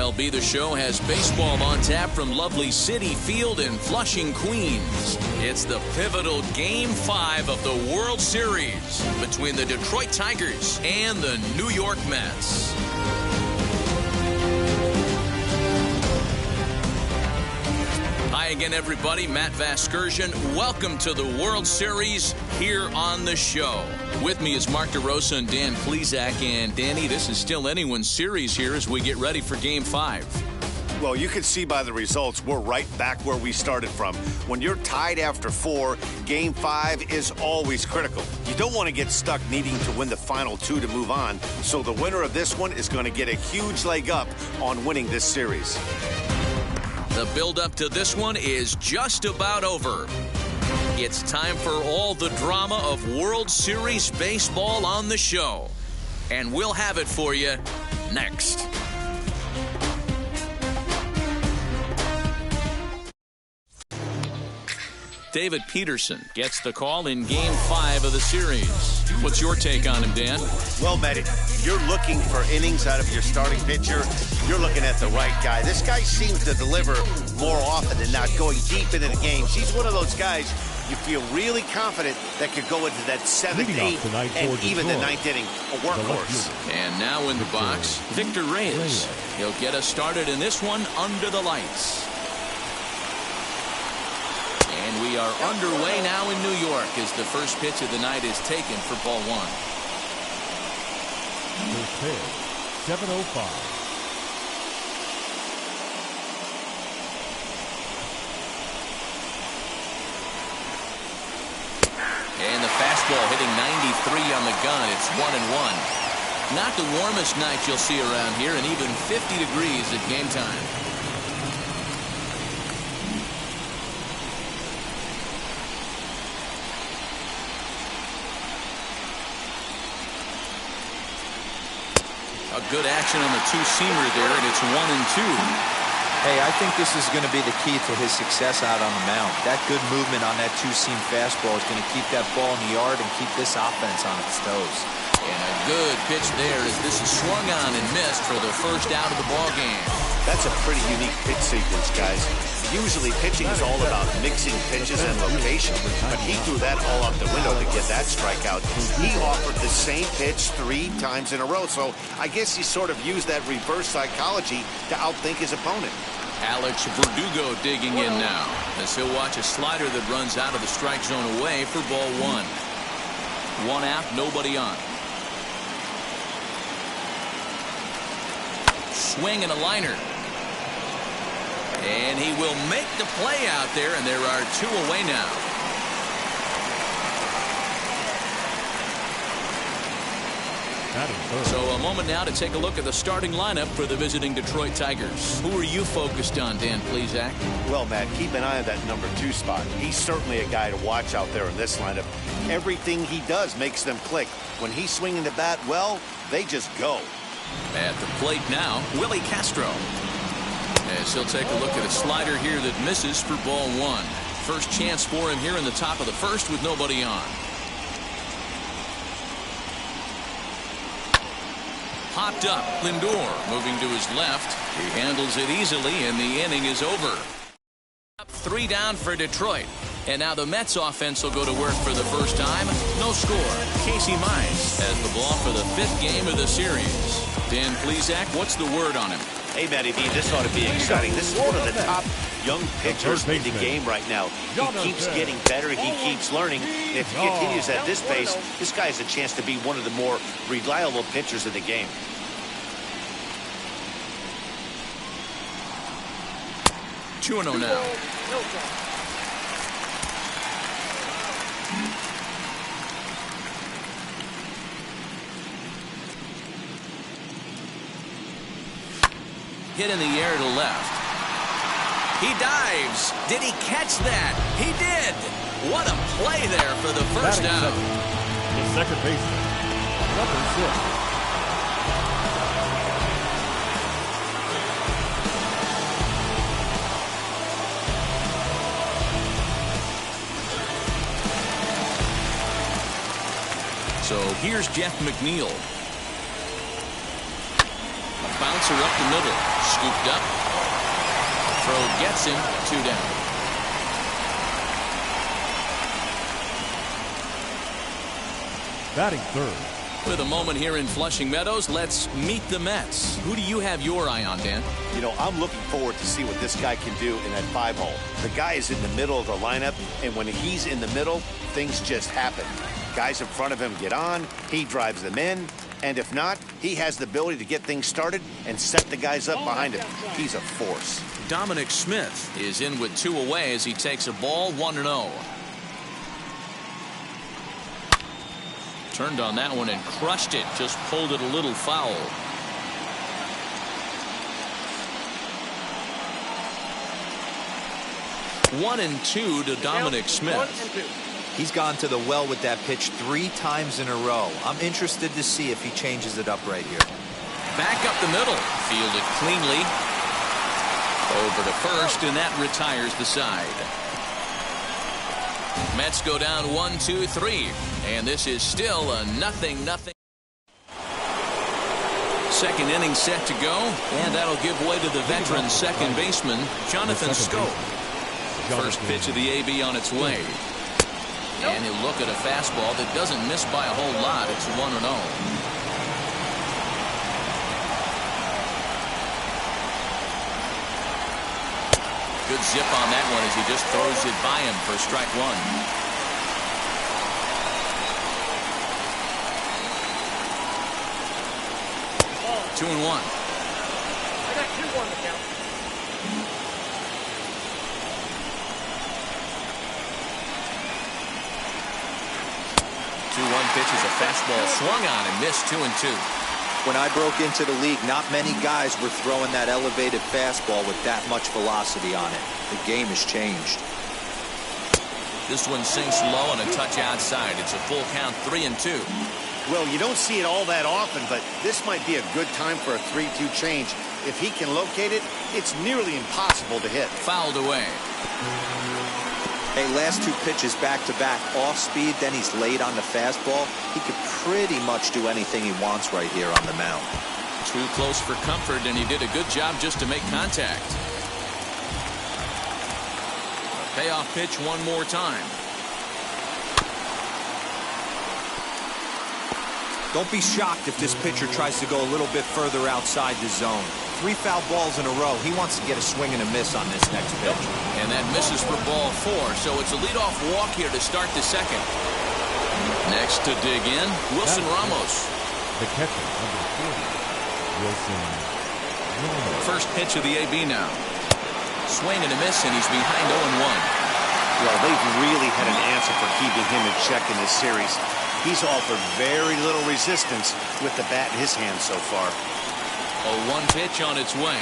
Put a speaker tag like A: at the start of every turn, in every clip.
A: MLB The Show has baseball on tap from lovely Citi Field in Flushing, Queens. It's the pivotal Game 5 of the World Series between the Detroit Tigers and the New York Mets. Hi again, everybody. Matt Vasgersian. Welcome to the World Series here on the show. With me is Mark DeRosa and Dan Plesac. And Danny, this is still anyone's series here as we get ready for Game 5.
B: Well, you can see by the results, we're right back where we started from. When you're tied after 4, Game 5 is always critical. You don't want to get stuck needing to win the final 2 to move on. So the winner of this one is going to get a huge leg up on winning this series.
A: The build-up to this one is just about over. It's time for all the drama of World Series baseball on the show. And we'll have it for you next. David Peterson gets the call in Game 5 of the series. What's your take on him, Dan?
B: Well, Matt, if you're looking for innings out of your starting pitcher, you're looking at the right guy. This guy seems to deliver more often than not, going deep into the games. He's one of those guys you feel really confident that could go into that 7th, 8th, and even the 9th inning, a workhorse.
A: And now in the box, Victor Reyes. He'll get us started in this one under the lights. And we are underway now in New York as the first pitch of the night is taken for ball 1.
C: First pitch, 7:05.
A: And the fastball hitting 93 on the gun. It's 1-1. Not the warmest night you'll see around here, and even 50 degrees at game time. A good action on the two-seamer there, and it's 1-2.
D: Hey, I think this is going to be the key to his success out on the mound. That good movement on that two-seam fastball is going to keep that ball in the yard and keep this offense on its toes.
A: And a good pitch there as this is swung on and missed for the first out of the ball game.
B: That's a pretty unique pitch sequence, guys. Usually pitching is all about mixing pitches and location, but he threw that all out the window to get that strikeout. He offered the same pitch 3 times in a row, so I guess he sort of used that reverse psychology to outthink his opponent.
A: Alex Verdugo digging in now as he'll watch a slider that runs out of the strike zone away for ball 1. 1 out, nobody on. Swing and a liner. And he will make the play out there, and there are 2 away now. So a moment now to take a look at the starting lineup for the visiting Detroit Tigers. Who are you focused on, Dan Plesac?
B: Well, Matt, keep an eye on that number 2 spot. He's certainly a guy to watch out there in this lineup. Everything he does makes them click. When he's swinging the bat well, they just go.
A: At the plate now, Willie Castro. As he'll take a look at a slider here that misses for ball 1. First chance for him here in the top of the first with nobody on. Popped up, Lindor moving to his left. He handles it easily, and the inning is over. 3 down for Detroit. And now the Mets offense will go to work for the first time. No score. Casey Mize has the ball for the 5th game of the series. Dan Plesac, what's the word on him?
B: Hey, Matty B, this ought to be exciting. This is one of the top young pitchers in the game right now. He keeps getting better. He keeps learning. And if he continues at this pace, this guy has a chance to be one of the more reliable pitchers in the game.
A: Two and 0 now. Hit in the air to left. He dives. Did he catch that? He did. What a play there for the first out.
C: The second baseman, number 6.
A: So here's Jeff McNeil. A bounce Mets are up the middle. Scooped up. Throw gets him. 2 down.
C: Batting third.
A: With a moment here in Flushing Meadows, let's meet the Mets. Who do you have your eye on, Dan?
B: You know, I'm looking forward to see what this guy can do in that 5-hole. The guy is in the middle of the lineup, and when he's in the middle, things just happen. Guys in front of him get on, he drives them in, and if not, he has the ability to get things started and set the guys up behind him. He's a force.
A: Dominic Smith is in with 2 away as he takes a ball 1-0. Turned on that one and crushed it. Just pulled it a little foul. One and 2 to Dominic Smith.
D: He's gone to the well with that pitch 3 times in a row. I'm interested to see if he changes it up right here.
A: Back up the middle. Fielded cleanly. Over to first, and that retires the side. Mets go down 1-2-3, and this is still a 0-0. Second inning set to go, and that'll give way to the veteran second baseman, Jonathan Scope. First pitch of the AB on its way. And he'll look at a fastball that doesn't miss by a whole lot. It's 1-0. Good zip on that one as he just throws it by him for strike 1. 2-1.
E: I got 2 on the count.
A: 2-1 pitch is a fastball swung on and missed. 2-2.
D: When I broke into the league, not many guys were throwing that elevated fastball with that much velocity on it. The game has changed.
A: This one sinks low and a touch outside. It's a full count, 3-2.
B: Well, you don't see it all that often, but this might be a good time for a 3-2 change. If he can locate it, it's nearly impossible to hit.
A: Fouled away.
D: Hey, last 2 pitches back-to-back, off speed, then he's late on the fastball. He could pretty much do anything he wants right here on the mound.
A: Too close for comfort, and he did a good job just to make contact. A payoff pitch one more time.
D: Don't be shocked if this pitcher tries to go a little bit further outside the zone. 3 foul balls in a row. He wants to get a swing and a miss on this next pitch.
A: And that misses for ball 4, so it's a leadoff walk here to start the second. Next to dig in, Wilson Ramos.
C: The catcher, number 40, Wilson Ramos.
A: First pitch of the AB now. Swing and a miss, and he's behind 0-1.
B: Well, they've really had an answer for keeping him in check in this series. He's offered very little resistance with the bat in his hand so far.
A: 0-1 pitch on its way.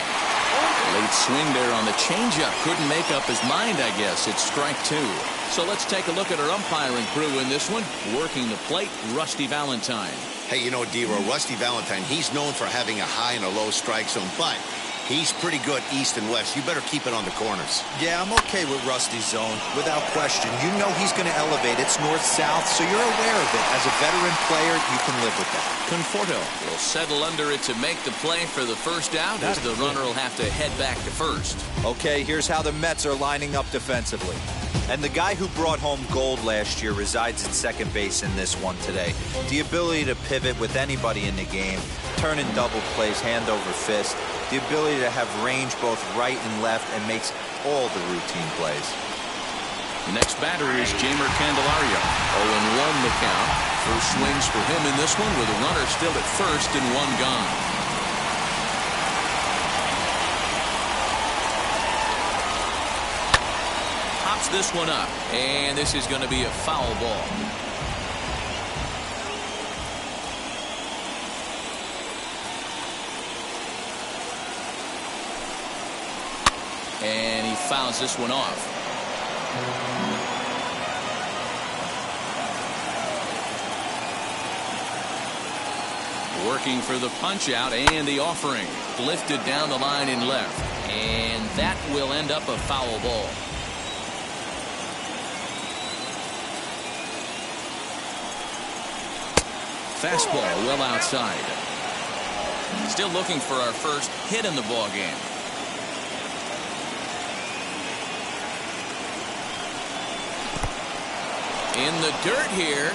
A: Late swing there on the changeup. Couldn't make up his mind, I guess. It's strike 2. So let's take a look at our umpiring crew in this one. Working the plate, Rusty Valentine.
B: Hey, you know, D-Row, Rusty Valentine, he's known for having a high and a low strike zone, but he's pretty good east and west. You better keep it on the corners.
D: Yeah, I'm okay with Rusty's zone, without question. You know he's going to elevate. It's north-south, so you're aware of it. As a veteran player, you can live with that.
A: Conforto will settle under it to make the play for the first out, as the runner will have to head back to first.
D: Okay, here's how the Mets are lining up defensively. And the guy who brought home gold last year resides at second base in this one today. The ability to pivot with anybody in the game, turn in double plays, hand over fist, the ability to have range both right and left, and makes all the routine plays.
A: The next batter is Jamer Candelario. 0-1 the count. First swings for him in this one with a runner still at first and 1 gone. Pops this one up, and this is going to be a foul ball. And he fouls this one off. Working for the punch out and the offering. Lifted down the line in left. And that will end up a foul ball. Fastball well outside. Still looking for our first hit in the ball game. In the dirt here,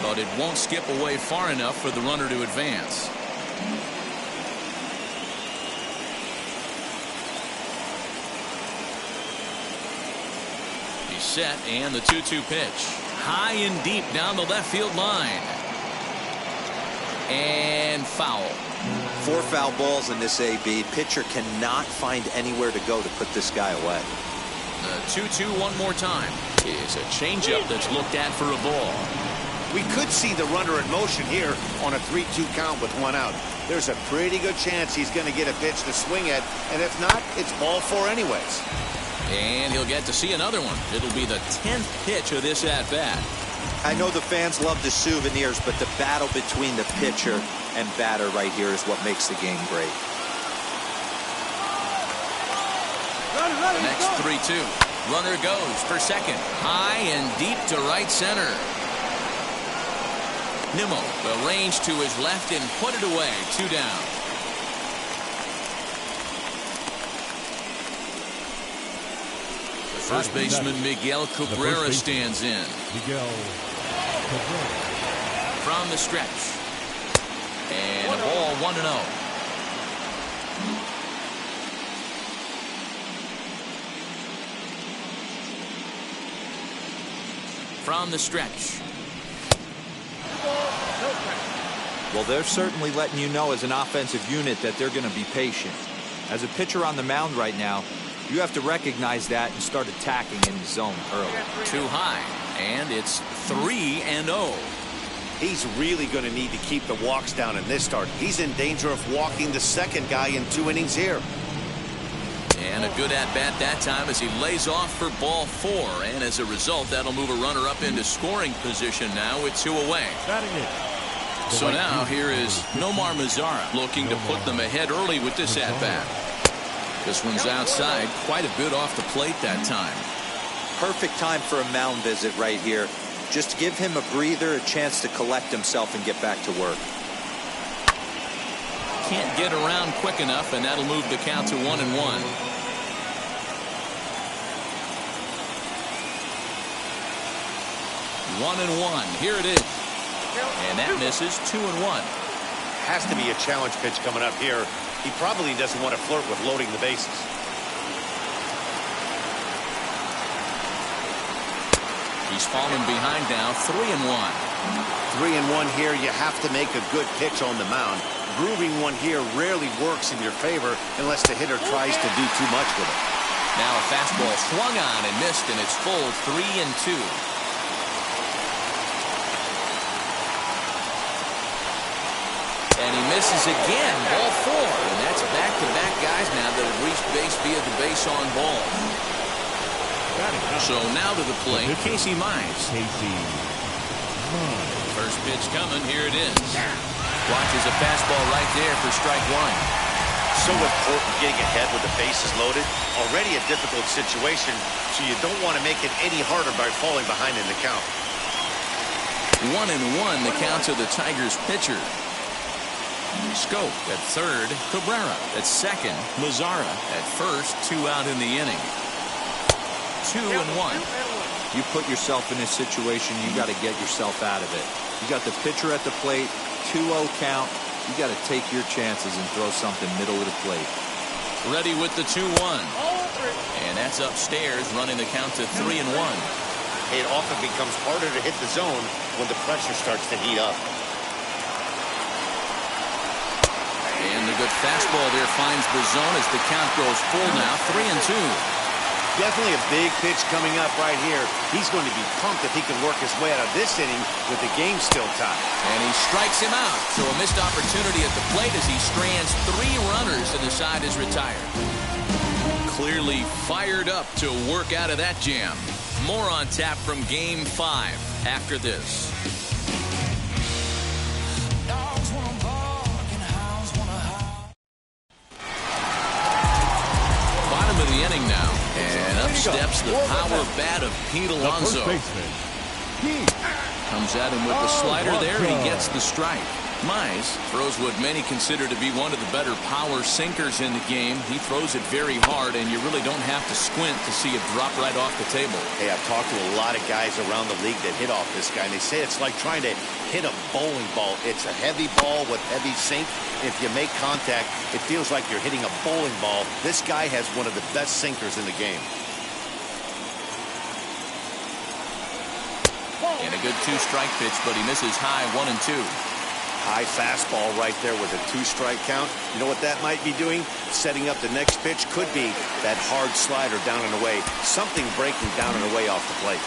A: but it won't skip away far enough for the runner to advance. He's set, and the 2-2 pitch. High and deep down the left field line. And foul.
D: 4 foul balls in this AB. Pitcher cannot find anywhere to go to put this guy away.
A: The 2-2 one more time is a changeup that's looked at for a ball.
B: We could see the runner in motion here on a 3-2 count with 1 out. There's a pretty good chance he's going to get a pitch to swing at, and if not, it's ball 4 anyways.
A: And he'll get to see another one. It'll be the 10th pitch of this at-bat.
D: I know the fans love the souvenirs, but the battle between the pitcher and batter right here is what makes the game great.
A: Next 3-2. Runner goes for second. High and deep to right center. Nimmo will range to his left and put it away. 2 down. The first baseman Miguel Cabrera stands in.
C: Miguel Cabrera.
A: From the stretch. And a ball 1-0. From the stretch.
D: Well, they're certainly letting you know as an offensive unit that they're going to be patient. As a pitcher on the mound right now, you have to recognize that and start attacking in the zone early.
A: Too high, and it's 3-0.
B: He's really going to need to keep the walks down in this start. He's in danger of walking the second guy in 2 innings here.
A: And a good at-bat that time as he lays off for ball 4. And as a result, that'll move a runner up into scoring position now with 2 away. So now here is Nomar Mazara looking to put them ahead early with this at-bat. This one's outside, quite a bit off the plate that time.
D: Perfect time for a mound visit right here. Just give him a breather, a chance to collect himself and get back to work.
A: Can't get around quick enough, and that'll move the count to 1-1. One and one. Here it is. And that misses. 2-1.
B: Has to be a challenge pitch coming up here. He probably doesn't want to flirt with loading the bases.
A: He's fallen behind now. 3-1.
B: 3-1 here. You have to make a good pitch on the mound. Grooving one here rarely works in your favor unless the hitter tries to do too much with it.
A: Now a fastball swung on and missed, and it's full 3-2. And he misses again. Ball 4. And that's back-to-back guys now that have reached base via the base on ball. So now to the plate, Casey Mize. First pitch coming. Here it is. Watches a fastball right there for strike 1.
B: So important getting ahead with the bases loaded. Already a difficult situation, so you don't want to make it any harder by falling behind in the count.
A: 1-1 the count to the Tigers pitcher. Scope at third, Cabrera at second, Mazara at first, 2 out in the inning. 2-1.
D: You put yourself in this situation, you got to get yourself out of it. You got the pitcher at the plate, 2-0 count. You got to take your chances and throw something middle of the plate.
A: Ready with the 2-1. And that's upstairs, running the count to 3-1.
B: It often becomes harder to hit the zone when the pressure starts to heat up.
A: And the good fastball there finds the zone as the count goes full now. 3-2.
B: Definitely a big pitch coming up right here. He's going to be pumped if he can work his way out of this inning with the game still tied.
A: And he strikes him out. So a missed opportunity at the plate as he strands 3 runners and the side is retired. Clearly fired up to work out of that jam. More on tap from Game 5 after this. Bottom of the inning now. And up steps the power bat of Pete Alonso. Comes at him with the slider there. He gets the strike. Mize throws what many consider to be one of the better power sinkers in the game. He throws it very hard, and you really don't have to squint to see it drop right off the table.
B: Hey, I've talked to a lot of guys around the league that hit off this guy, and they say it's like trying to hit a bowling ball. It's a heavy ball with heavy sink. If you make contact, it feels like you're hitting a bowling ball. This guy has one of the best sinkers in the game.
A: And a good two-strike pitch, but he misses high 1-2.
B: High fastball right there with a two-strike count. You know what that might be doing? Setting up the next pitch. Could be that hard slider down and away. Something breaking down and away off the plate.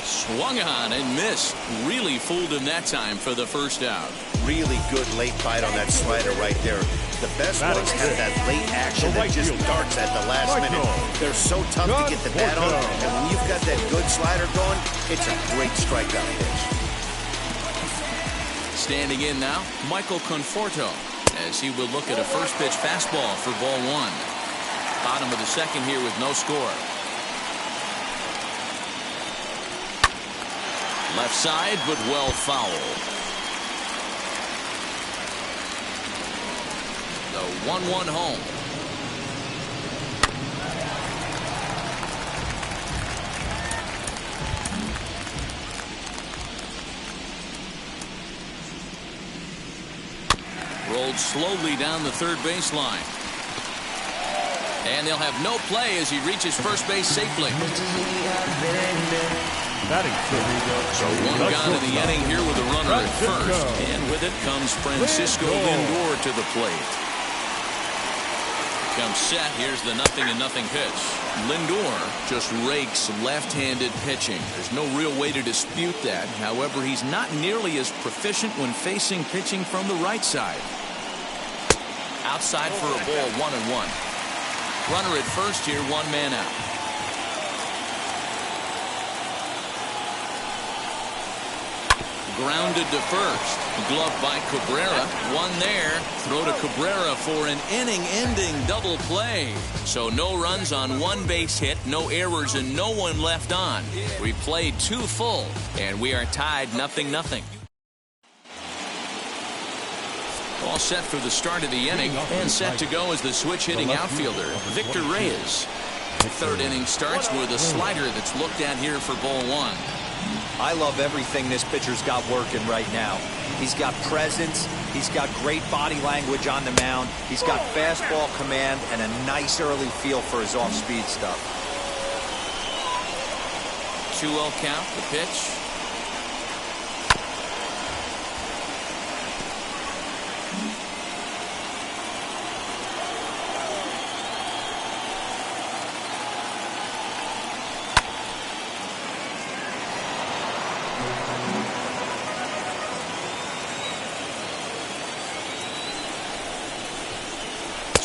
A: Swung on and missed. Really fooled him that time for the first out.
B: Really good late bite on that slider right there. The best ones have that late action that just darts at the last minute. They're so tough to get the bat on, and when you've got that good slider going, it's a great strikeout pitch.
A: Standing in now, Michael Conforto, as he will look at a first pitch fastball for ball one. Bottom of the second here with no score. Left side, but well foul. The 1-1 home. Rolled slowly down the third baseline. And they'll have no play as he reaches first base safely. So one gone in the inning here with a runner at first. And with it comes Francisco Lindor to the plate. Comes set. Here's the 0-0 pitch. Lindor just rakes left-handed pitching. There's no real way to dispute that. However, he's not nearly as proficient when facing pitching from the right side. Outside for a ball, 1-1. Runner at first here, one man out. Grounded to first. Glove by Cabrera. One there. Throw to Cabrera for an inning-ending double play. So no runs on one base hit, no errors, and no one left on. We played 2 full, and we are tied 0-0. All set for the start of the inning, and set to go is the switch-hitting outfielder, Victor Reyes. Third inning starts with a slider that's looked at here for ball one.
D: I love everything this pitcher's got working right now. He's got presence. He's got great body language on the mound. He's got fastball command and a nice early feel for his off-speed stuff.
A: 2-0 count, the pitch.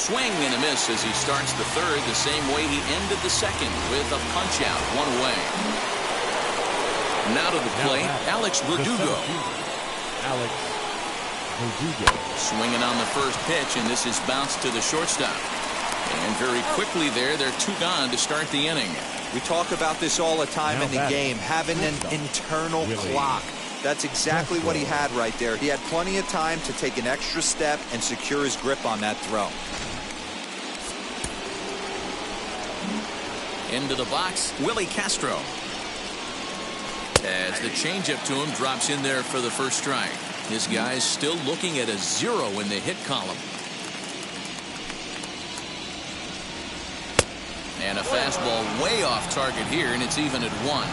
A: Swing and a miss as he starts the third the same way he ended the second with a punch out, one away. Now to the plate, Alex Verdugo. Swinging on the first pitch, and this is bounced to the shortstop. And very quickly there, they're 2 gone to start the inning.
D: We talk about this all the time in the game, having an internal clock. That's exactly what he had right there. He had plenty of time to take an extra step and secure his grip on that throw.
A: Into the box, Willie Castro. As the changeup to him drops in there for the first strike. This guy's still looking at a 0 in the hit column. And a fastball way off target here, and it's even at 1.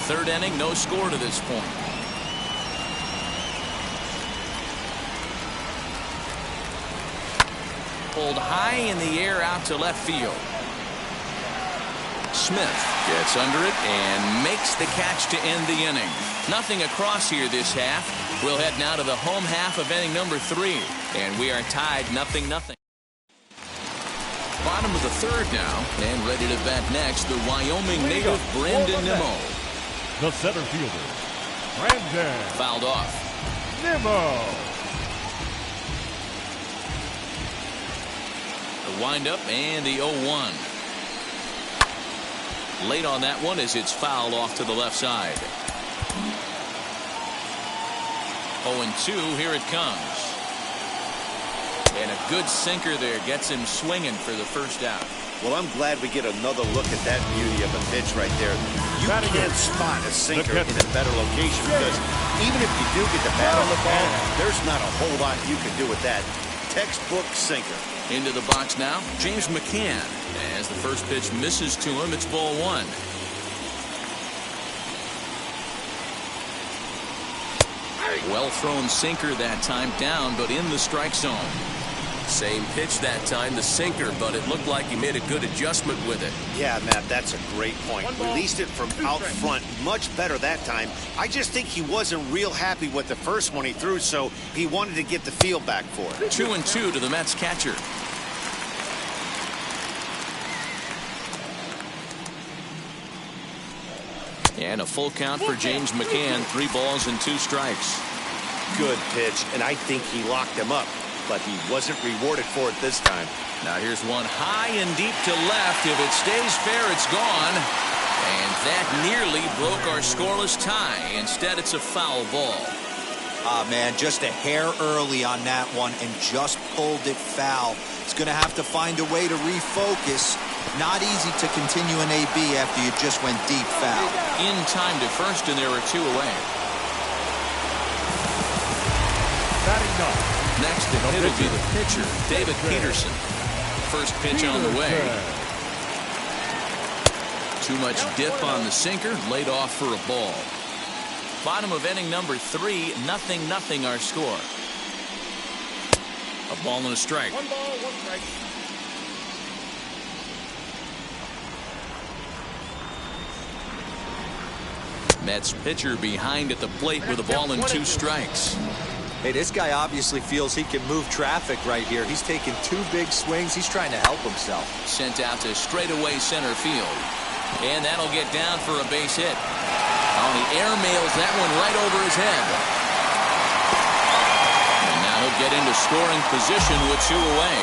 A: Third inning, no score to this point. Pulled high in the air out to left field. Smith gets under it and makes the catch to end the inning. Nothing across here this half. We'll head now to the home half of inning number 3. And we are tied 0-0. Bottom of the third now, and ready to bat next, the Wyoming native Brandon Nimmo.
C: The center fielder, Brandon.
A: Fouled off.
C: Nimmo.
A: The windup and the 0-1. Late on that one as it's fouled off to the left side. 0-2. Here it comes. And a good sinker there gets him swinging for the first out.
B: Well, I'm glad we get another look at that beauty of a pitch right there. You can't spot a sinker in a better location because even if you do get the bat on the ball, there's not a whole lot you can do with that. Textbook sinker.
A: Into the box now, James McCann. As the first pitch misses to him, it's ball one. Well thrown sinker that time, down but in the strike zone. Same pitch that time, the sinker, but it looked like he made a good adjustment with it.
B: Yeah, Matt, that's a great point. Released it from out front much better that time. I just think he wasn't real happy with the first one he threw, so he wanted to get the feel back for it.
A: 2-2 to the Mets catcher. And a full count for James McCann. 3 balls and 2 strikes.
B: Good pitch, and I think he locked him up, but he wasn't rewarded for it this time.
A: Now here's one high and deep to left. If it stays fair, it's gone. And that nearly broke our scoreless tie. Instead, it's a foul ball.
D: Man, just a hair early on that one and just pulled it foul. He's going to have to find a way to refocus. Not easy to continue an AB after you just went deep foul.
A: In time to first, and there are 2 away. Next, it'll be the pitcher, David Peterson. First pitch on the way. Too much dip on the sinker, laid off for a ball. Bottom of inning number 3, 0-0 our score. A ball and a strike.
E: 1 ball, 1 strike.
A: Mets pitcher behind at the plate with a ball and 2 strikes.
D: Hey, this guy obviously feels he can move traffic right here. He's taking 2 big swings. He's trying to help himself.
A: Sent out to straightaway center field. And that'll get down for a base hit. Oh, he airmails that one right over his head. And now he'll get into scoring position with 2 away.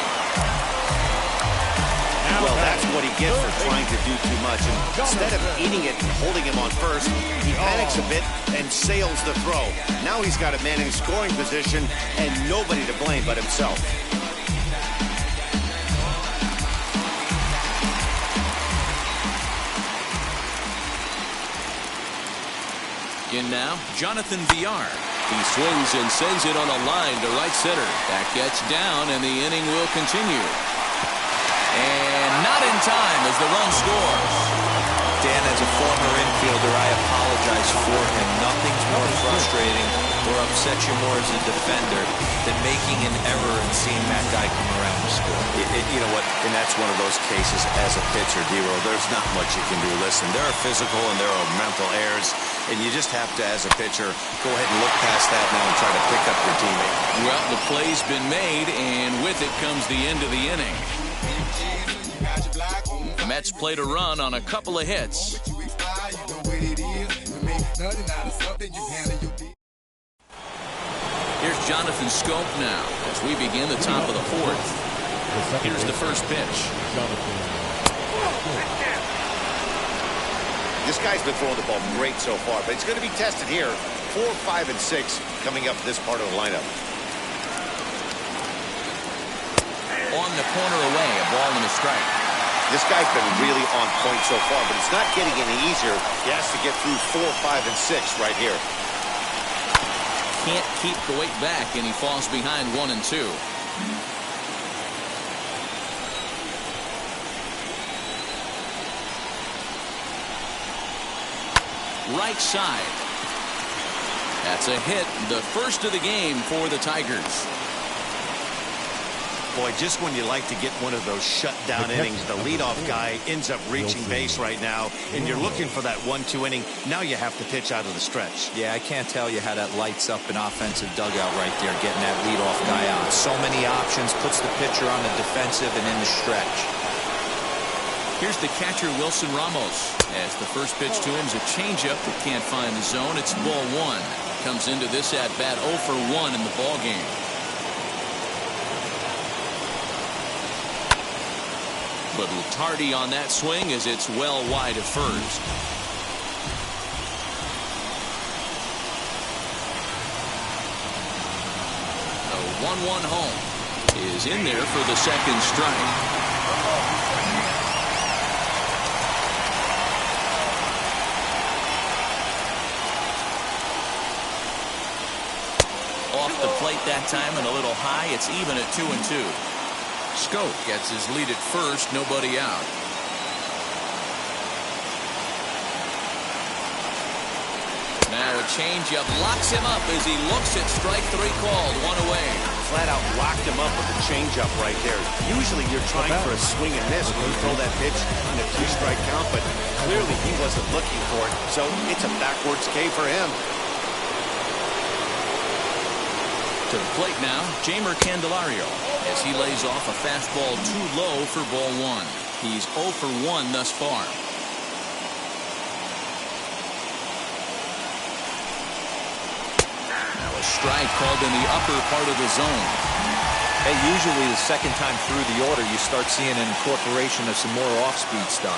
B: Well, that's what he gets for trying to do too much. And instead of eating it and holding him on first, he panics a bit and sails the throw. Now he's got a man in scoring position and nobody to blame but himself.
A: In now, Jonathan Villar. He swings and sends it on a line to right center. That gets down, and the inning will continue. And not in time as the run scores.
D: Dan, as a former infielder, I apologize for him. Nothing's more frustrating or upsets you more as a defender than making an error and seeing that guy come around to score.
B: You know what? And that's one of those cases as a pitcher, D-Roll. There's not much you can do. Listen, there are physical and there are mental errors, and you just have to, as a pitcher, go ahead and look past that now and try to pick up your teammate.
A: Well, the play's been made, and with it comes the end of the inning. The Mets played a run on a couple of hits. Here's Jonathan Scope now as we begin the top of the 4th. Here's the first pitch.
B: This guy's been throwing the ball great so far, but he's going to be tested here. 4, 5, and 6 coming up this part of the lineup.
A: On the corner away, a ball and a strike.
B: This guy's been really on point so far, but it's not getting any easier. He has to get through 4, 5, and 6 right here.
A: Can't keep the weight back, and he falls behind 1 and 2. Right side. That's a hit, the first of the game for the Tigers.
B: Boy, just when you like to get one of those shutdown innings, the leadoff guy ends up reaching base right now, and you're looking for that 1-2 inning. Now you have to pitch out of the stretch.
D: Yeah, I can't tell you how that lights up an offensive dugout right there, getting that leadoff guy out. So many options, puts the pitcher on the defensive and in the stretch.
A: Here's the catcher, Wilson Ramos. As the first pitch to him is a changeup that can't find the zone. It's ball 1. Comes into this at-bat 0 for 1 in the ballgame. Little tardy on that swing as it's well wide of first. The 1-1 home is in there for the second strike. Off the plate that time and a little high. It's even at 2-2. Scope gets his lead at first, nobody out. Now a changeup locks him up as he looks at strike three called. One away.
B: Flat out locked him up with a changeup right there. Usually you're trying for a swing and miss when you throw that pitch in a 3-strike count, but clearly he wasn't looking for it, so it's a backwards K for him.
A: To the plate now, Jamer Candelario, as he lays off a fastball too low for ball one. He's 0 for 1 thus far. Now a strike called in the upper part of the zone.
D: Hey, usually the second time through the order, you start seeing an incorporation of some more off-speed stuff.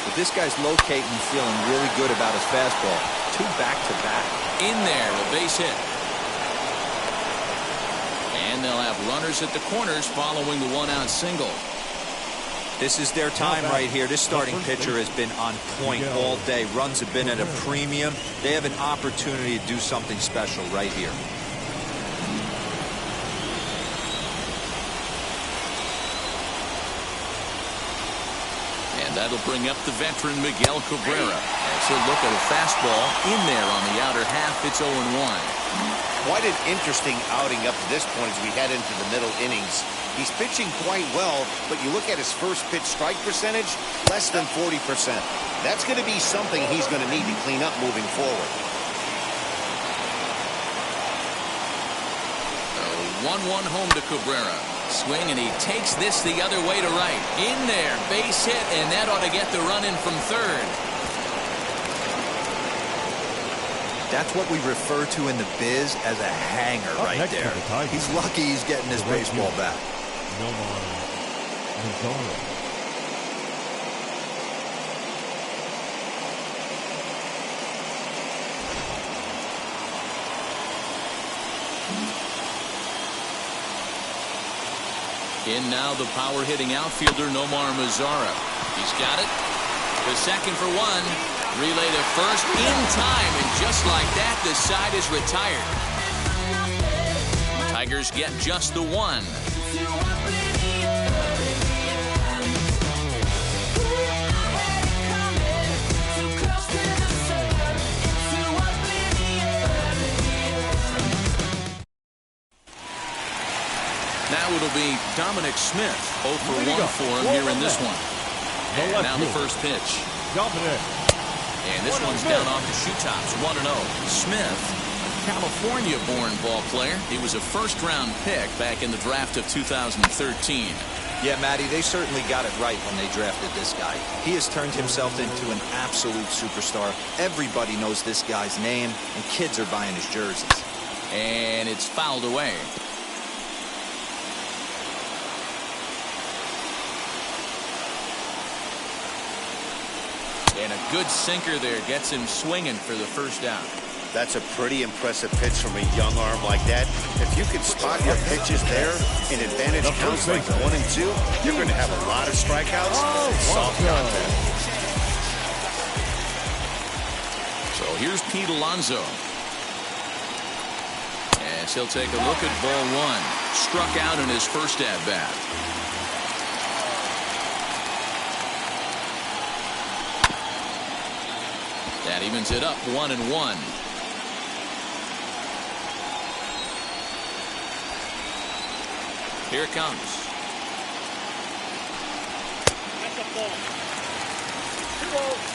D: But this guy's locating, feeling really good about his fastball. 2 back-to-back.
A: In there, a base hit. And they'll have runners at the corners following the 1-out single.
D: This is their time right here. This starting pitcher has been on point all day. Runs have been at a premium. They have an opportunity to do something special right here.
A: And that'll bring up the veteran Miguel Cabrera. As he'll look at a fastball in there on the outer half. It's 0-1.
B: Quite an interesting outing up to this point as we head into the middle innings. He's pitching quite well, but you look at his first pitch strike percentage, less than 40%. That's going to be something he's going to need to clean up moving forward.
A: 1-1 home to Cabrera. Swing, and he takes this the other way to right. In there, base hit, and that ought to get the run in from third.
D: That's what we refer to in the biz as a hanger right there. He's lucky he's getting his baseball back.
A: In now the power-hitting outfielder Nomar Mazara. He's got it. The second for one. Relay to first in time, and just like that, the side is retired. Tigers get just the one. Now it'll be Dominic Smith, 0 for 1 for him here in this one. And now the first pitch. And this one's down off the shoe tops, 1-0. Smith, a California-born ball player. He was a first-round pick back in the draft of 2013.
D: Yeah, Matty, they certainly got it right when they drafted this guy. He has turned himself into an absolute superstar. Everybody knows this guy's name, and kids are buying his jerseys.
A: And it's fouled away. And a good sinker there gets him swinging for the first down.
B: That's a pretty impressive pitch from a young arm like that. If you can spot your pitches there in advantage counts like 1 and 2, you're going to have a lot of strikeouts and soft contact.
A: So here's Pete Alonso. As he'll take a look at ball one. Struck out in his first at-bat. That evens it up 1-1. Here it comes.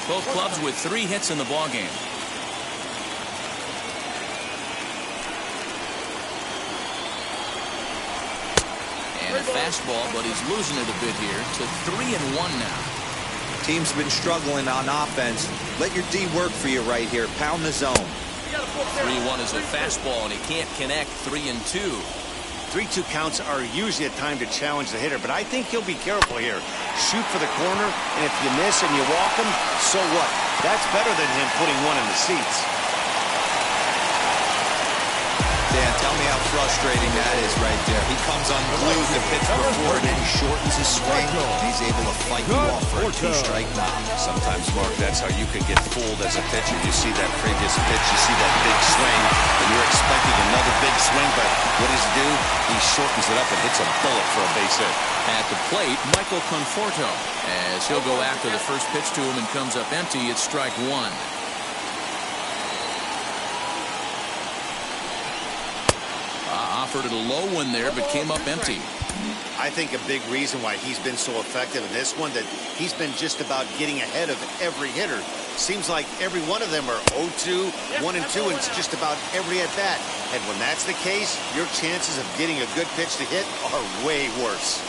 A: Both clubs with 3 hits in the ballgame. And a fastball, but he's losing it a bit here to 3-1 now.
D: Team's been struggling on offense. Let your D work for you right here. Pound the zone.
A: 3-1 is a fastball, and he can't connect. 3-2.
B: 3-2 counts are usually a time to challenge the hitter, but I think he'll be careful here. Shoot for the corner, and if you miss and you walk him, so what? That's better than him putting one in the seats.
D: Dan, tell me how frustrating that is right there. He comes unglued the pitch before, and then he shortens his swing, and he's able to fight you off for a 2-strike knock.
B: Sometimes, Mark, that's how you can get fooled as a pitcher. You see that previous pitch, you see that big swing, and you're expecting another big swing, but what does he do? He shortens it up and hits a bullet for a base hit.
A: At the plate, Michael Conforto, as he'll go after the first pitch to him and comes up empty. It's strike one. Offered it a low one there, but came up empty.
B: I think a big reason why he's been so effective in this one, that he's been just about getting ahead of every hitter. Seems like every one of them are 0-2, 1-2, and it's just about every at-bat. And when that's the case, your chances of getting a good pitch to hit are way worse.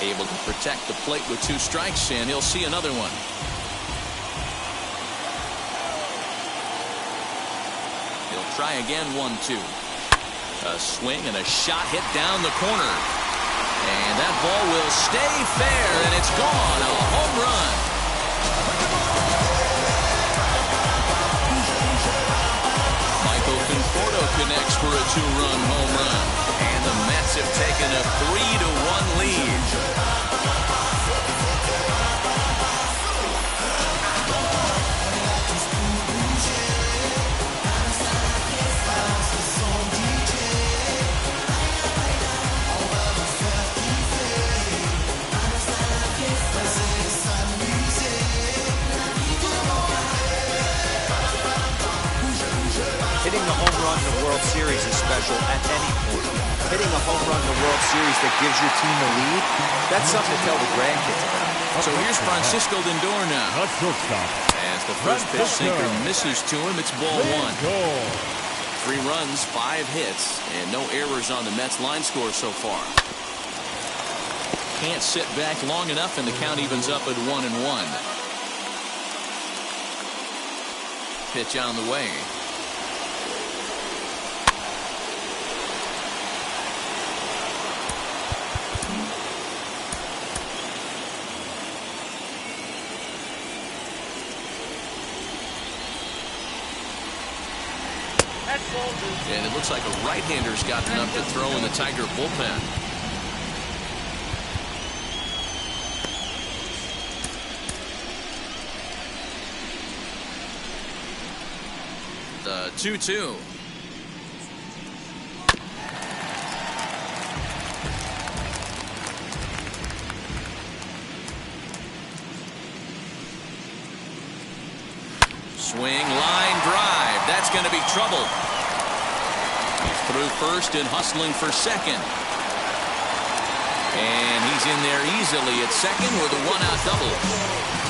A: Able to protect the plate with 2 strikes, and he'll see another one. He'll try again, 1-2. A swing and a shot hit down the corner. And that ball will stay fair, and it's gone. A home run. Michael Conforto connects for a 2-run home run. And the Mets have taken a 3-1 lead.
D: Hitting a home run in the World Series is special at any point. Hitting a home run in the World Series that gives your team the lead, that's something to tell the grandkids about.
A: So here's Francisco Lindor now.
C: Not shortstop.
A: As the first pitch sinker misses to him, it's ball 1. 3 runs, 5 hits, and no errors on the Mets line score so far. Can't sit back long enough, and the count evens up at 1-1. Pitch on the way. And it looks like a right-hander's got enough to throw in the Tiger bullpen. The 2-2. Swing, line drive. That's going to be trouble. He's through first and hustling for second. And he's in there easily at second with a 1-out double.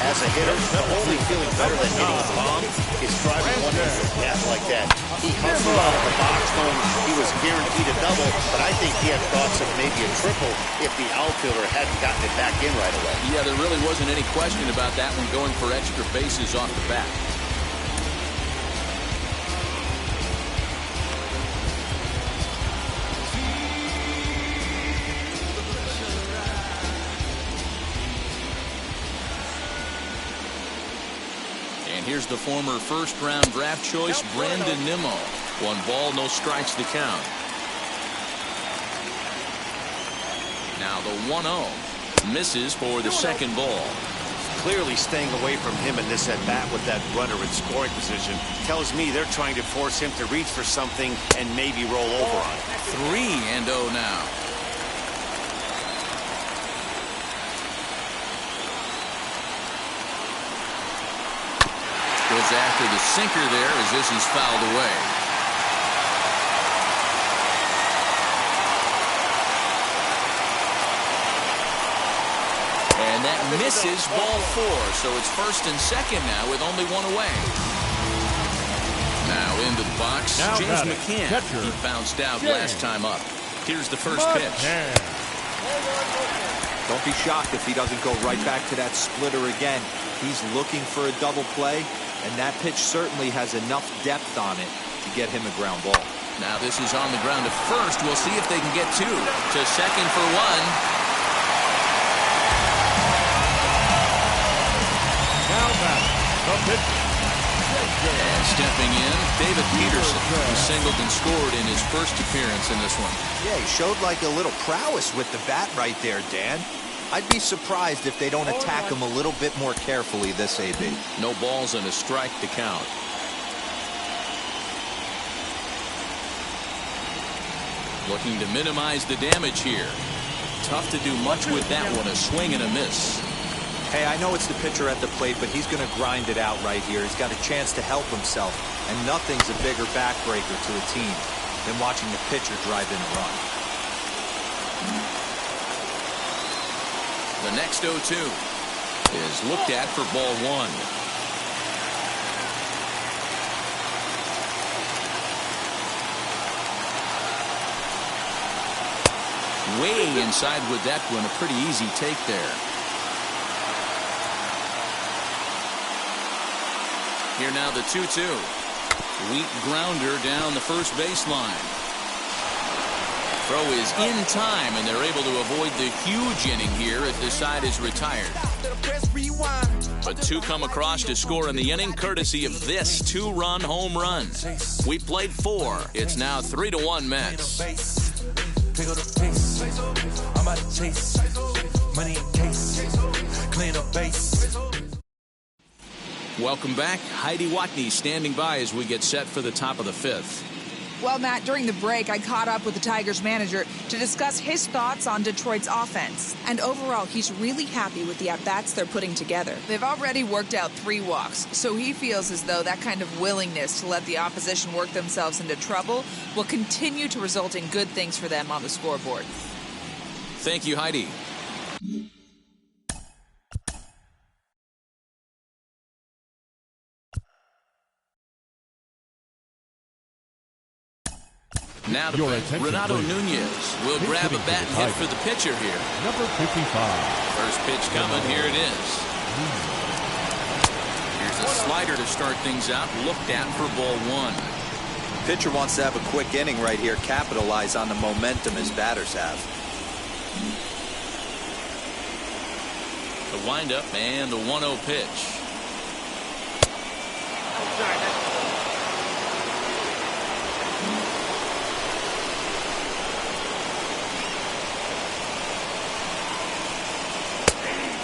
B: As a hitter, the only feeling better than hitting a bomb is driving one into a path like that. He hustled out of the box knowing he was guaranteed a double, but I think he had thoughts of maybe a triple if the outfielder hadn't gotten it back in right away.
A: Yeah, there really wasn't any question about that one, going for extra bases off the bat. Here's the former first-round draft choice, Brandon Nimmo. 1 ball, no strikes to count. Now the 1-0 misses for the second ball.
B: Clearly staying away from him in this at-bat with that runner in scoring position tells me they're trying to force him to reach for something and maybe roll over on it.
A: 3-0 now. Goes after the sinker there as this is fouled away. And that misses ball 4. So it's first and second now with only 1 away. Now into the box,
C: Now
A: James
C: batting,
A: McCann.
C: catcher,
A: He bounced out
C: James.
A: last time up. Here's the first pitch.
D: Don't be shocked if he doesn't go right back to that splitter again. He's looking for a double play, and that pitch certainly has enough depth on it to get him a ground ball.
A: Now this is on the ground to first. We'll see if they can get two. To second for one.
C: Now back, the pitcher.
A: And stepping in, David Peterson, who singled and scored in his first appearance in this one.
D: Yeah, he showed like a little prowess with the bat right there, Dan. I'd be surprised if they don't attack him a little bit more carefully this AB.
A: No balls and a strike to count. Looking to minimize the damage here. Tough to do much with that one, a swing and a miss.
D: Hey, I know it's the pitcher at the plate, but he's going to grind it out right here. He's got a chance to help himself, and nothing's a bigger backbreaker to a team than watching the pitcher drive in a run.
A: The next 0-2 is looked at for ball one. Way inside with that one, a pretty easy take there. Here now the 2-2. Weak grounder down the first baseline. Throw is in time, and they're able to avoid the huge inning here as the side is retired. But two come across to score in the inning, courtesy of this two-run home run. We played four. It's now 3-1 Mets.
F: Pick up the pace. I'm out to chase. Money in case. Clean up base.
A: Welcome back. Heidi Watney standing by as we get set for the top of the fifth.
G: Well, Matt, during the break, I caught up with the Tigers manager to discuss his thoughts on Detroit's offense. And overall, he's really happy with the at-bats they're putting together. They've already worked out 3 walks, so he feels as though that kind of willingness to let the opposition work themselves into trouble will continue to result in good things for them on the scoreboard.
A: Thank you, Heidi. Now to Renato Nunez will grab a bat and hit for the pitcher here.
C: Number 55.
A: First pitch coming. Here it is. Here's a slider to start things out. Looked at for ball one.
D: Pitcher wants to have a quick inning right here, capitalize on the momentum his batters have.
A: The windup and the 1-0 pitch.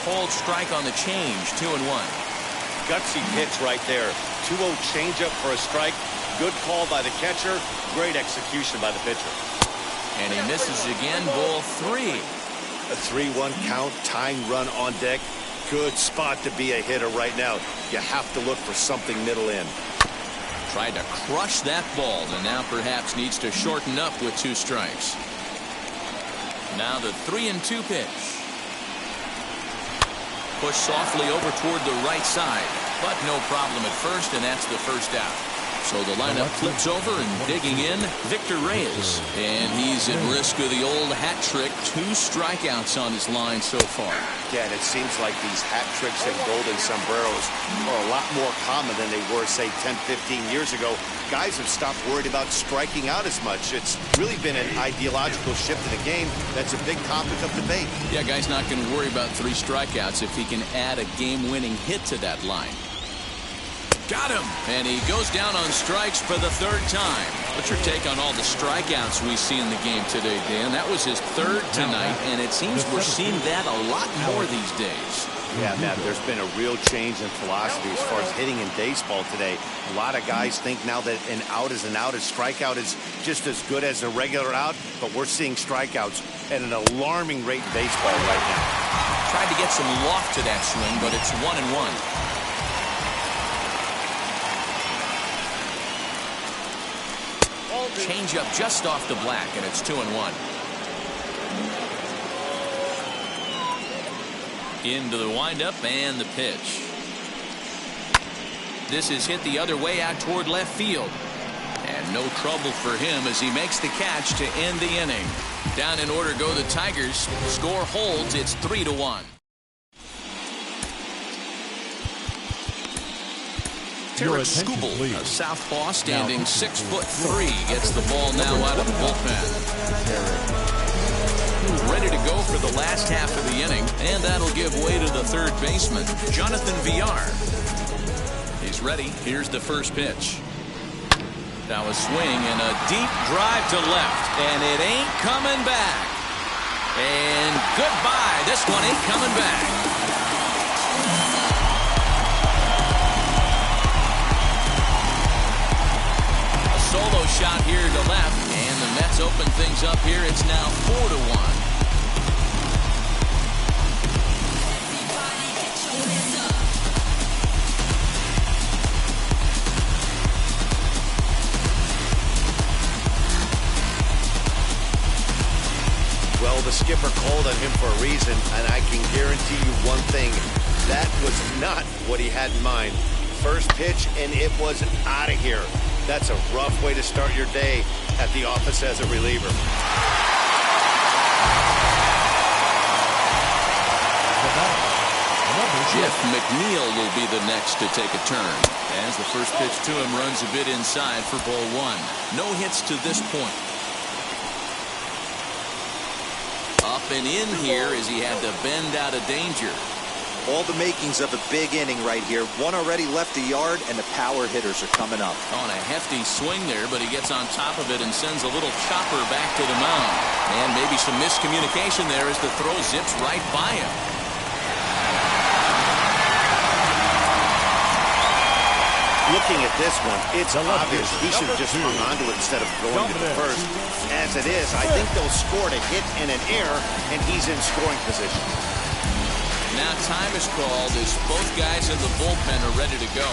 A: Called strike on the change, 2-1.
B: Gutsy pitch right there. 2-0 changeup for a strike. Good call by the catcher. Great execution by the pitcher.
A: And he misses again, ball 3.
B: A 3-1 count, tying run on deck. Good spot to be a hitter right now. You have to look for something middle in.
A: Tried to crush that ball, and now perhaps needs to shorten up with 2 strikes. Now the 3-2 pitch. Push softly over toward the right side, but no problem at first, and that's the first out. So the lineup flips over, and digging in, Victor Reyes. And he's at risk of the old hat trick. 2 strikeouts on his line so far.
B: Yeah, and it seems like these hat tricks and golden sombreros are a lot more common than they were, say, 10, 15 years ago. Guys have stopped worried about striking out as much. It's really been an ideological shift in the game that's a big topic of debate.
A: Yeah, guy's not going to worry about 3 strikeouts if he can add a game-winning hit to that line. Got him! And he goes down on strikes for the 3rd time. What's your take on all the strikeouts we see in the game today, Dan? That was his 3rd tonight, and it seems we're seeing that a lot more these days.
B: Yeah, Matt, there's been a real change in philosophy as far as hitting in baseball today. A lot of guys think now that an out is an out, a strikeout is just as good as a regular out, but we're seeing strikeouts at an alarming rate in baseball right now.
A: Tried to get some loft to that swing, but it's 1-1. Change up just off the black, and it's 2-1. Into the windup and the pitch. This is hit the other way out toward left field. And no trouble for him as he makes the catch to end the inning. Down in order go the Tigers. Score holds. It's 3-1. Tarek Skubal, a southpaw standing 6'3", gets the ball now out of the bullpen. Ready to go for the last half of the inning, and that'll give way to the third baseman, Jonathan Villar. He's ready. Here's the first pitch. Now a swing and a deep drive to left, and it ain't coming back. And goodbye. This one ain't coming back. A solo shot here to left, and the Mets open things up here. It's now 4-1.
B: Well, the skipper called on him for a reason, and I can guarantee you one thing. That was not what he had in mind. First pitch, and it was out of here. That's a rough way to start your day at the office as a reliever.
A: Jeff McNeil will be the next to take a turn, as the first pitch to him runs a bit inside for ball one. No hits to this point. Up and in here as he had to bend out of danger.
D: All the makings of a big inning right here. One already left the yard, and the power hitters are coming up.
A: On a hefty swing there, but he gets on top of it and sends a little chopper back to the mound. And maybe some miscommunication there as the throw zips right by him.
B: Looking at this one, it's obvious he should have just hung onto it instead of throwing to the first. As it is, I think they'll score a hit and an error, and he's in scoring position.
A: Now time is called as both guys in the bullpen are ready to go.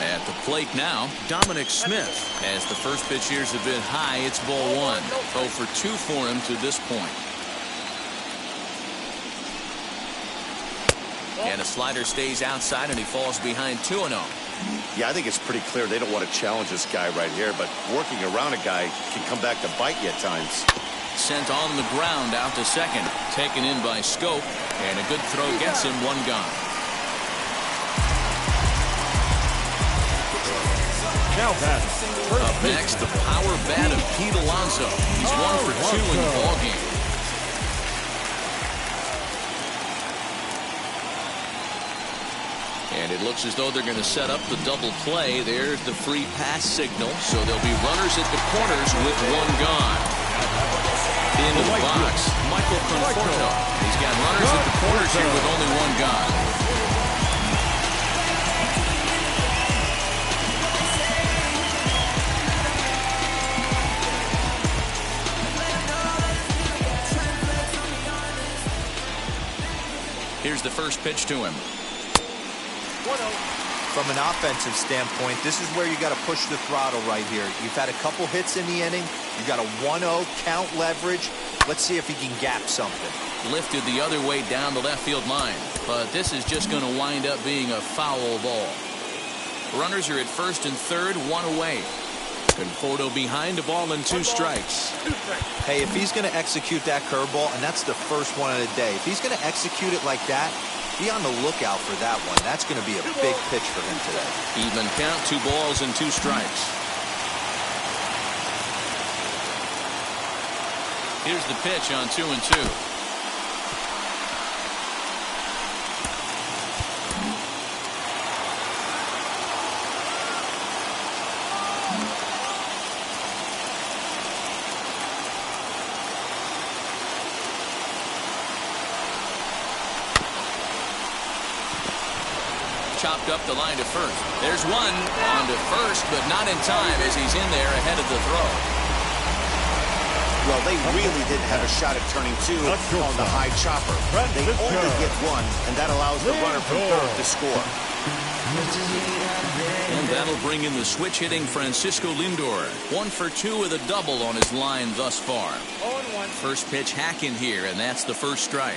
A: At the plate now, Dominic Smith. As the first pitch here's a bit high, it's ball one. 0 for 2 for him to this point. And a slider stays outside, and he falls behind 2-0.
B: Yeah, I think it's pretty clear they don't want to challenge this guy right here, but working around a guy can come back to bite you at times.
A: Sent on the ground out to second. Taken in by Scope, and a good throw gets him one gone. Up next, the power bat of Pete Alonso. He's 1 for 2 in the ballgame. And it looks as though they're going to set up the double play. There's the free pass signal. So there'll be runners at the corners with one gone. Into the box, Michael Conforto. He's got runners at the corners here with only one gone. Here's the first pitch to him.
D: From an offensive standpoint, this is where you got to push the throttle right here. You've had a couple hits in the inning. You got a 1-0 count leverage. Let's see if he can gap something.
A: Lifted the other way down the left field line, but this is just going to wind up being a foul ball. Runners are at first and third, one away. Conforto behind, a ball and 2 strikes.
D: Hey, if he's going to execute that curveball, and that's the first one of the day, if he's going to execute it like that, be on the lookout for that one. That's going to be a big pitch for him today.
A: Even count, 2 balls and 2 strikes. Here's the pitch on 2-2. Chopped up the line to first. There's one on to first, but not in time as he's in there ahead of the throw.
B: Well, they really didn't have a shot at turning 2 on the high chopper. They only get 1, and that allows the runner from third to score.
A: And that'll bring in the switch-hitting Francisco Lindor. 1 for 2 with a double on his line thus far.
E: 0-1.
A: First pitch hack in here, and that's the first strike.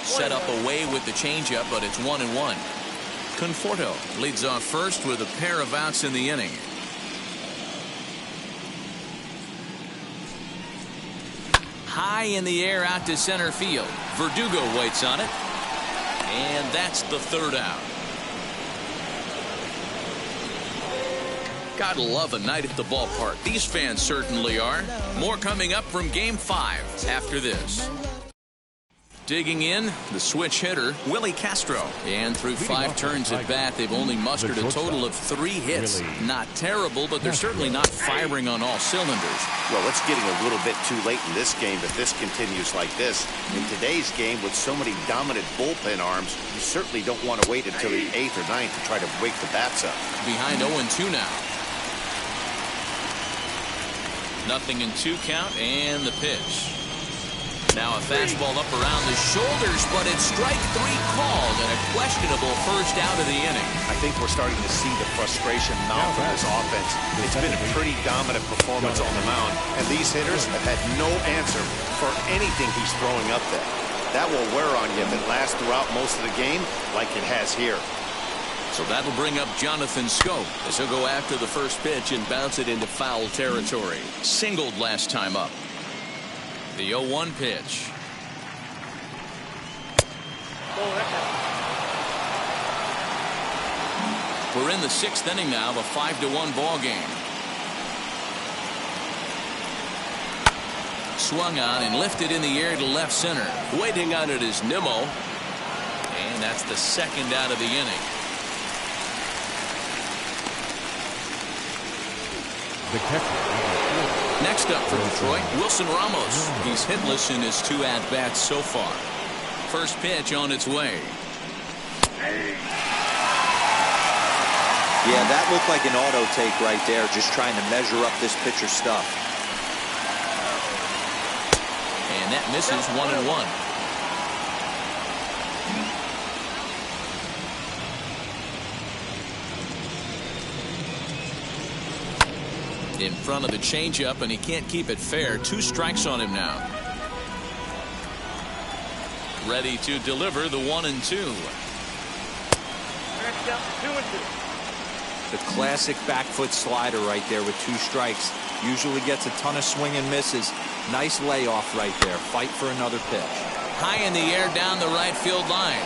A: Set up away with the changeup, but it's 1-1. Conforto leads off first with a pair of outs in the inning. High in the air out to center field. Verdugo waits on it. And that's the third out. Gotta love a night at the ballpark. These fans certainly are. More coming up from Game 5 after this. Digging in, the switch hitter, Willie Castro. And through 5 turns at bat, they've only mustered a total of 3 hits. Not terrible, but they're certainly not firing on all cylinders.
B: Well, it's getting a little bit too late in this game if this continues like this. In today's game, with so many dominant bullpen arms, you certainly don't want to wait until the 8th or 9th to try to wake the bats up.
A: Behind 0-2 now. 0-2 count, and the pitch. Now a fastball up around the shoulders, but it's strike 3 called and a questionable first out of the inning.
B: I think we're starting to see the frustration mount from this offense. It's been a pretty dominant performance on the mound, and these hitters have had no answer for anything he's throwing up there. That will wear on you if it lasts throughout most of the game like it has here.
A: So that'll bring up Jonathan Scope as he'll go after the first pitch and bounce it into foul territory. Singled last time up. The 0-1 pitch. We're in the 6th inning now of a 5-1 ball game. Swung on and lifted in the air to left center. Waiting on it is Nimmo. And that's the 2nd out of the inning.
C: The catcher.
A: Next up for Detroit, Wilson Ramos. He's hitless in his 2 at-bats so far. First pitch on its way.
D: Yeah, that looked like an auto take right there, just trying to measure up this pitcher's stuff.
A: And that misses 1-1. In front of the changeup, and he can't keep it fair. 2 strikes on him now. Ready to deliver the 1-2.
D: The classic back foot slider right there with 2 strikes. Usually gets a ton of swing and misses. Nice layoff right there. Fight for another pitch.
A: High in the air down the right field line.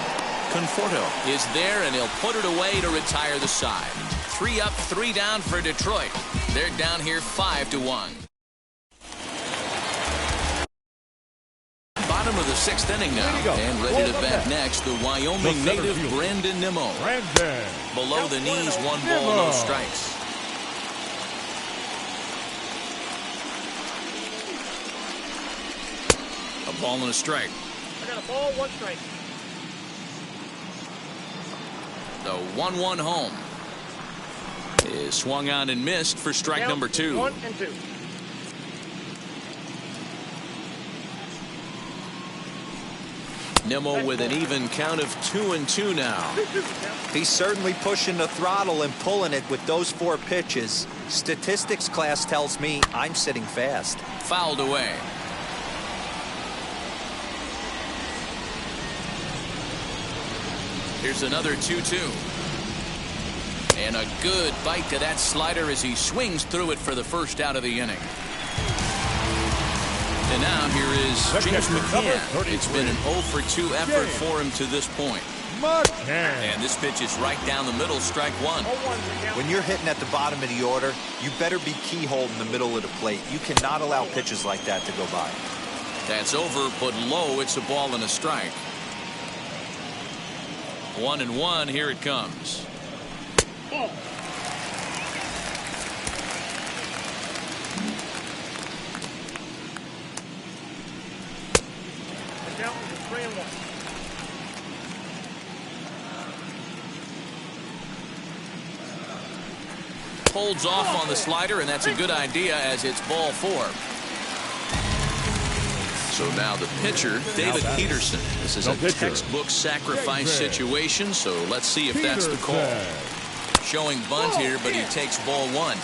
A: Conforto is there, and he'll put it away to retire the side. 3 up, 3 down for Detroit. They're down here 5-1. Bottom of the 6th inning now, and ready to bat next, the Wyoming native Brandon Nimmo. Below the knees, 1 ball, no strikes. A ball and a strike.
E: I got a ball, 1 strike.
A: The 1-1 home is swung on and missed for strike number 2.
E: 1-2.
A: Nimmo with an even count of 2-2 now.
D: He's certainly pushing the throttle and pulling it with those 4 pitches. Statistics class tells me I'm sitting fast.
A: Fouled away. Here's another 2-2. And a good bite to that slider as he swings through it for the first out of the inning. And now here is James McCann. It's been an 0-for-2 effort for him to this point. And this pitch is right down the middle, strike 1.
D: When you're hitting at the bottom of the order, you better be keyhole in the middle of the plate. You cannot allow pitches like that to go by.
A: That's over, but low. It's a ball and a strike. 1-1. Here it comes. Holds off on the slider, and that's a good idea as it's ball 4. So now the pitcher, David Peterson. This is a textbook sacrifice situation, so let's see if that's the call. Showing bunt here, but he takes ball 1.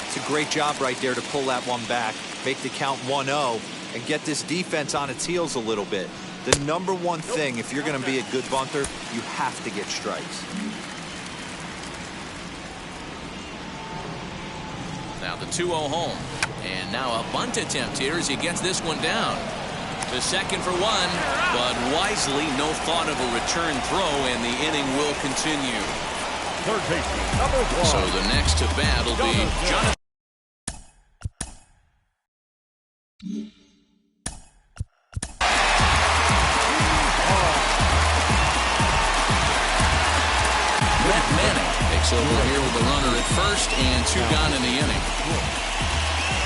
D: It's a great job right there to pull that one back, make the count 1-0, and get this defense on its heels a little bit. The number one thing, if you're going to be a good bunter, you have to get strikes.
A: 2-0 home. And now a bunt attempt here as he gets this one down. To second for one, but wisely no thought of a return throw, and the inning will continue.
C: Third baseman, number 1.
A: So the next to bat will be Jonathan. Matt Manning takes over here with the runner at first and 2 gone in the inning.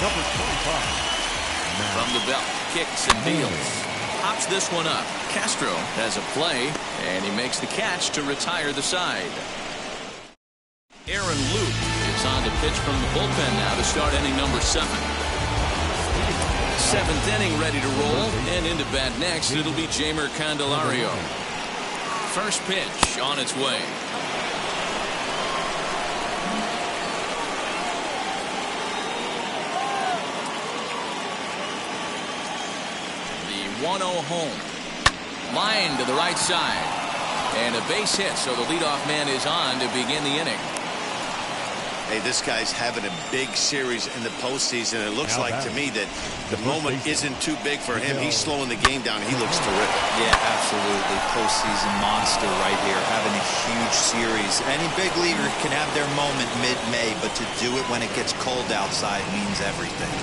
C: Number 25.
A: From the belt, kicks and deals. Pops this one up. Castro has a play, and he makes the catch to retire the side. Aaron Luke is on to pitch from the bullpen now to start inning number 7. 7th inning ready to roll, and into bat next, it'll be Jeimer Candelario. First pitch on its way. The 1-0 home. Line to the right side. And a base hit, so the leadoff man is on to begin the inning.
B: Hey, this guy's having a big series in the postseason. It looks like to me that the moment isn't too big for him. He's slowing the game down. He looks terrific.
D: Yeah, absolutely. Postseason monster right here, having a huge series. Any big leaguer can have their moment mid-May, but to do it when it gets cold outside means everything.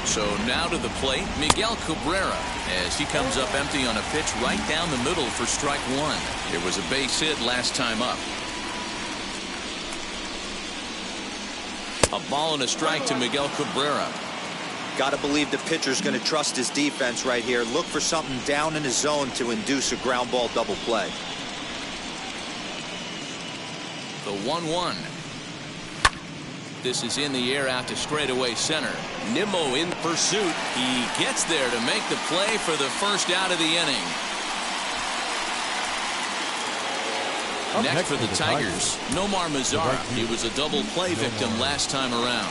A: So now to the plate, Miguel Cabrera, as he comes up empty on a pitch right down the middle for strike 1. It was a base hit last time up. A ball and a strike to Miguel Cabrera.
D: Got to believe the pitcher's going to trust his defense right here. Look for something down in his zone to induce a ground ball double play.
A: The 1-1. This is in the air out to straightaway center. Nimmo in pursuit. He gets there to make the play for the first out of the inning. Next for the Tigers, Nomar Mazara. He was a double play victim last time around.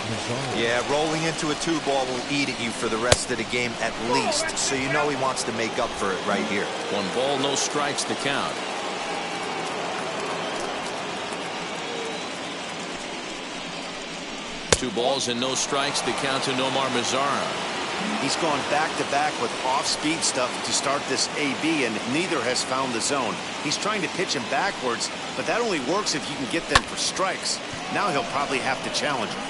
D: Yeah, rolling into a 2-ball will eat at you for the rest of the game at least, so you know he wants to make up for it right here.
A: 1 ball, no strikes the count. Two balls and no strikes the count to Nomar Mazara.
B: He's gone back-to-back with off-speed stuff to start this AB, and neither has found the zone. He's trying to pitch him backwards, but that only works if you can get them for strikes. Now he'll probably have to challenge him.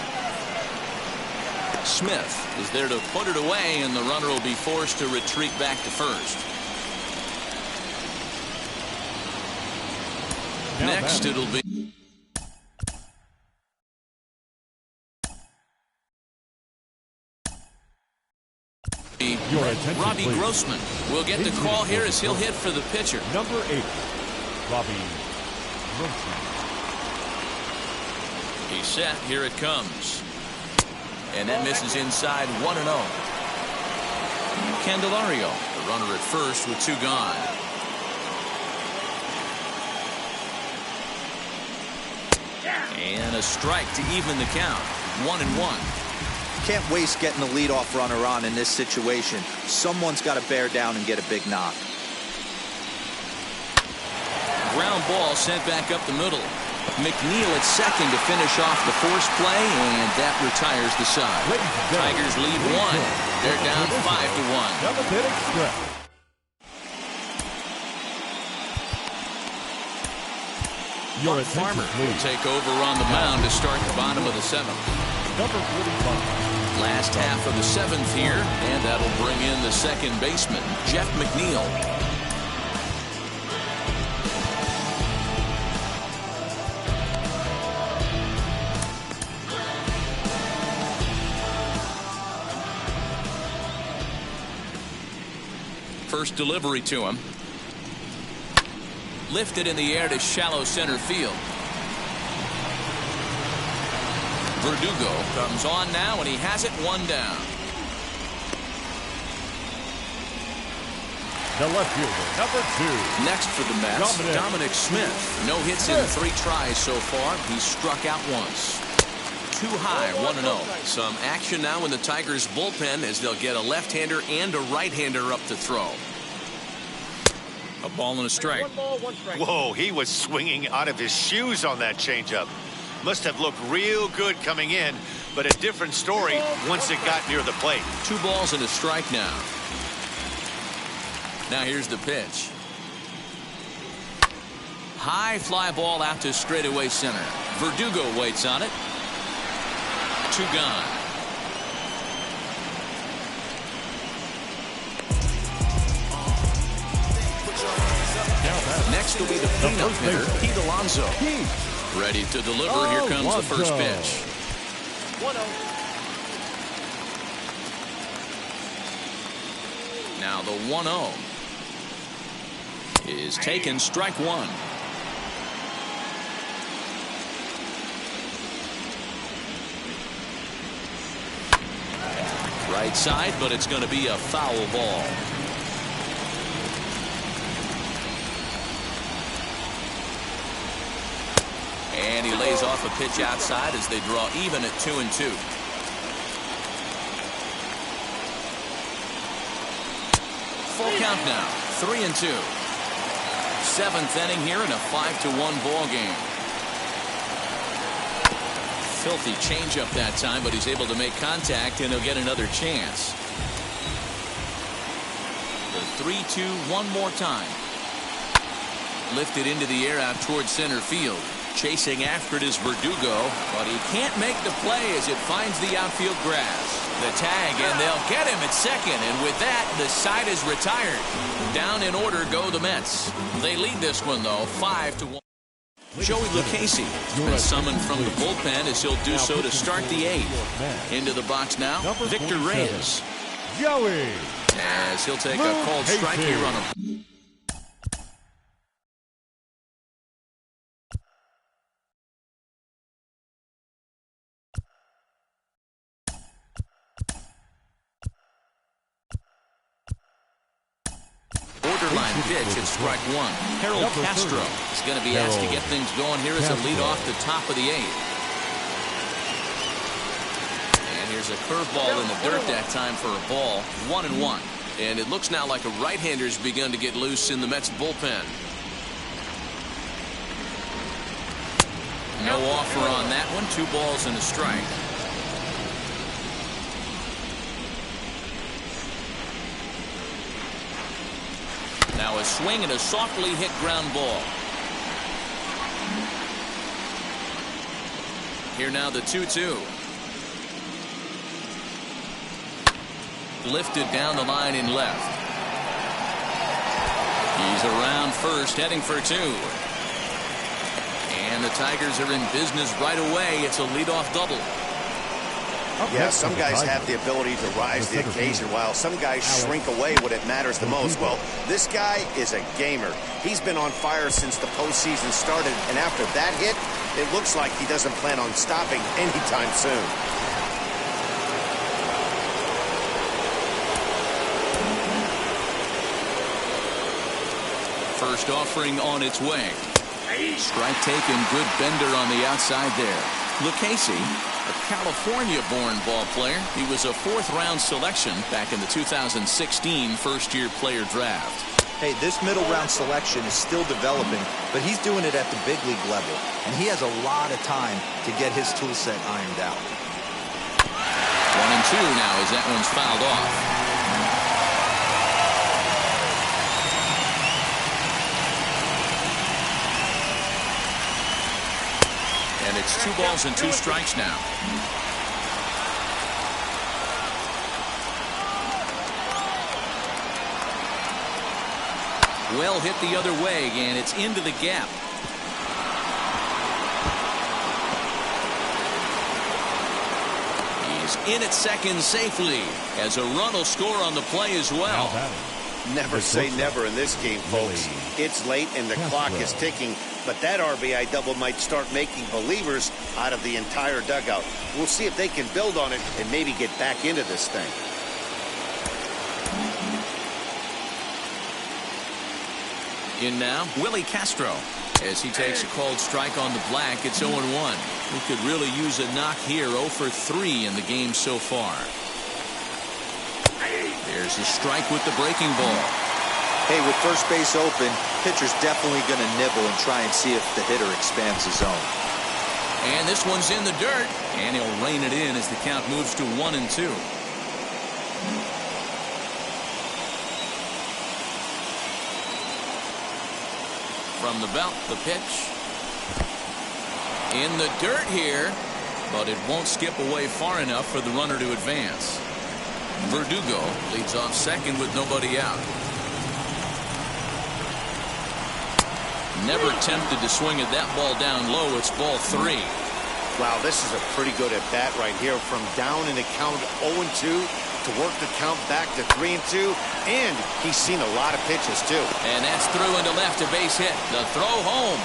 A: Smith is there to put it away, and the runner will be forced to retreat back to first. Next, it'll be Robbie Grossman will get the call here as he'll hit for the pitcher.
C: Number 8, Robbie Grossman.
A: He's set. Here it comes. And that misses inside 1-0. Candelario, the runner at first with 2 gone. And a strike to even the count. 1-1.
D: Can't waste getting the leadoff runner on in this situation. Someone's got to bear down and get a big knock.
A: Ground ball sent back up the middle. McNeil at second to finish off the force play, and that retires the side. Tigers lead 1. They're down 5-1.
C: Double hit express.
A: Farmer will take over on the mound to start the bottom of the 7th.
C: Number 45.
A: Last half of the 7th here, and that'll bring in the second baseman, Jeff McNeil. First delivery to him. Lifted in the air to shallow center field. Verdugo comes on now, and he has it 1 down.
C: The left fielder, number 2.
A: Next for the Mets, Dominic Smith. No hits in 3 tries so far. He's struck out once. Too high, 1-0. Some action now in the Tigers' bullpen as they'll get a left-hander and a right-hander up to throw. A ball and a strike.
E: 1 ball, 1 strike.
B: Whoa, he was swinging out of his shoes on that changeup. Must have looked real good coming in, but a different story once it got near the plate.
A: 2 balls and a strike now. Now here's the pitch. High fly ball out to straightaway center. Verdugo waits on it. 2 gone. Next will be the cleanup hitter, Pete Alonso. Ready to deliver. Here comes the first pitch.
E: 1-0.
A: Now the 1-0 is taken, strike 1. Right side, but it's going to be a foul ball. And he lays off a pitch outside as they draw even at 2-2. Full count now, 3-2. 7th inning here in a 5-1 ball game. Filthy changeup that time, but he's able to make contact, and he'll get another chance. The 3-2 one more time. Lifted into the air out towards center field. Chasing after it is Verdugo, but he can't make the play as it finds the outfield grass. The tag, and they'll get him at second, and with that, the side is retired. Down in order go the Mets. They lead this one, though, 5-1. Joey Lucchesi been summoned from the bullpen as he'll do so to start the 8th. Into the box now, Victor Reyes.
C: Joey.
A: As he'll take a called strike here on a... Borderline pitch at strike 1. Harold Castro is going to be asked to get things going here as a lead off the top of the 8th. And here's a curveball in the dirt that time for a ball. 1-1. And it looks now like a right-hander's begun to get loose in the Mets bullpen. No offer on that one. 2 balls and a strike. Now a swing and a softly hit ground ball. Here now the 2-2. Lifted down the line in left. He's around first, heading for 2. And the Tigers are in business right away. It's a leadoff double.
B: Yeah, some guys have the ability to rise to the occasion while some guys shrink away when it matters the most. Well, this guy is a gamer. He's been on fire since the postseason started, and after that hit, it looks like he doesn't plan on stopping anytime soon.
A: First offering on its way. Strike taken, good bender on the outside there. Lucchesi, a California-born ball player. He was a 4th-round selection back in the 2016 first-year player draft.
D: Hey, this middle-round selection is still developing, but he's doing it at the big league level, and he has a lot of time to get his tool set ironed out.
A: 1-2 now as that one's fouled off. And it's 2 balls and 2 strikes now. Well hit the other way, and it's into the gap. He's in at second safely as a run will score on the play as well.
B: Never say never in this game, folks. It's late and the clock is ticking, but that RBI double might start making believers out of the entire dugout. We'll see if they can build on it and maybe get back into this thing.
A: In now, Willie Castro. As he takes a called strike on the black, it's 0-1. He could really use a knock here, 0 for 3 in the game so far. There's a strike with the breaking ball.
D: Hey, with first base open, pitcher's definitely going to nibble and try and see if the hitter expands his zone.
A: And this one's in the dirt. And he'll rein it in as the count moves to 1-2. From the belt, the pitch. In the dirt here, but it won't skip away far enough for the runner to advance. Verdugo leads off second with nobody out. Never tempted to swing at that ball down low. It's ball 3.
B: Wow, this is a pretty good at bat right here. From down in the count 0-2 to work the count back to 3-2. And he's seen a lot of pitches, too.
A: And that's through into left, a base hit. The throw home.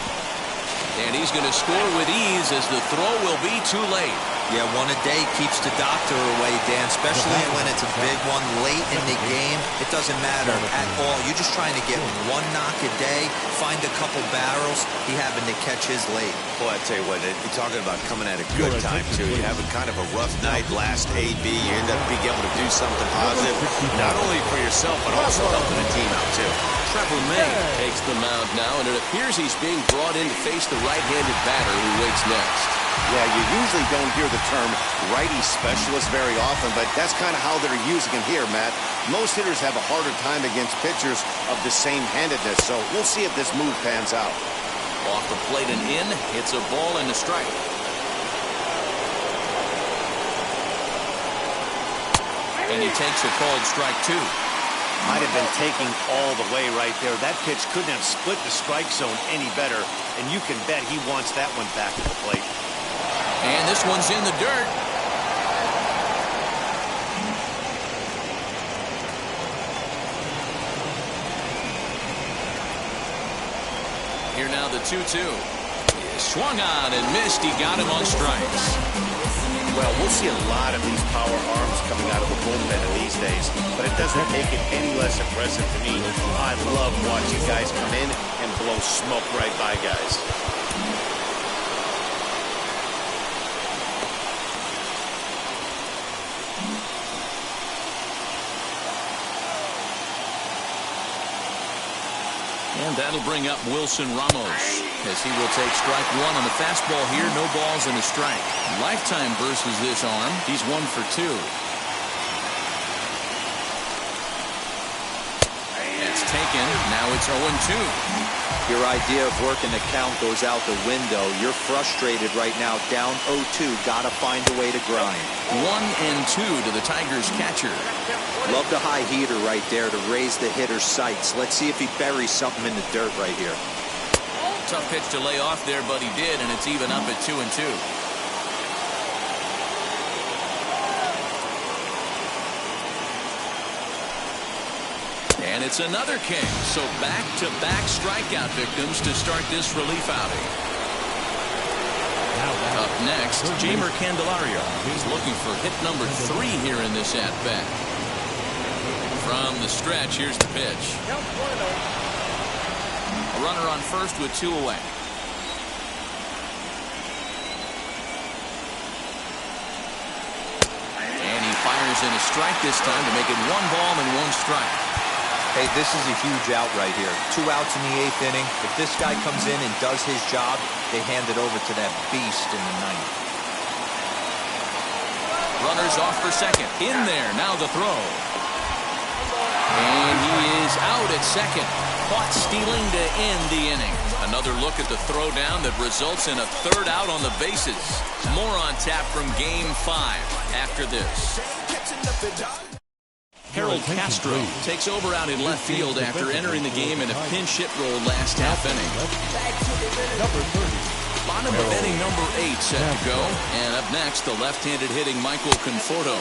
A: And he's going to score with ease as the throw will be too late.
D: Yeah, one a day keeps the doctor away, Dan, especially when it's a big one late in the game. It doesn't matter at all. You're just trying to get one knock a day, find a couple barrels. He happened to catch his late.
B: Boy, I tell you what, you're talking about coming at a good time, too. You have a kind of a rough night last AB. You end up being able to do something positive, not only for yourself, but also helping the team out, too.
A: Trevor May takes the mound now, and it appears he's being brought in to face the right-handed batter who waits next.
B: Yeah, you usually don't hear the term righty specialist very often, but that's kind of how they're using him here, Matt. Most hitters have a harder time against pitchers of the same handedness, so we'll see if this move pans out.
A: Off the plate and in, it's a ball and a strike. And he takes a called strike 2.
B: Might have been taking all the way right there. That pitch couldn't have split the strike zone any better, and you can bet he wants that one back at the plate.
A: And this one's in the dirt. Here now the 2-2. Swung on and missed. He got him on strikes.
B: Well, we'll see a lot of these power arms coming out of the bullpen in these days, but it doesn't make it any less impressive to me. I love watching guys come in and blow smoke right by guys.
A: And that'll bring up Wilson Ramos as he will take strike 1 on the fastball here. No balls and a strike. Lifetime versus this arm. He's 1 for 2. That's taken. Now it's 0-2.
D: Your idea of working the count goes out the window. You're frustrated right now, down 0-2. Got to find a way to grind.
A: 1-2 to the Tigers catcher.
D: Love the high heater right there to raise the hitter's sights. Let's see if he buries something in the dirt right here.
A: Tough pitch to lay off there, but he did, and it's even up at 2-2. And it's another king. So back-to-back strikeout victims to start this relief outing. Up next, Jamer Candelario. He's looking for hit number 3 here in this at-bat. From the stretch, here's the pitch. A runner on first with 2 away. And he fires in a strike this time to make it 1 ball and 1 strike.
D: Hey, this is a huge out right here. 2 outs in the 8th inning. If this guy comes in and does his job, they hand it over to that beast in the 9th.
A: Runners off for second. In there. Now the throw. And he is out at second. Caught stealing to end the inning. Another look at the throwdown that results in a 3rd out on the bases. More on tap from Game 5 after this. Harold Castro takes over out in left field after entering the game in a pinch hit role last half inning. Bottom of inning number 8 set to go. And up next, the left-handed hitting Michael Conforto.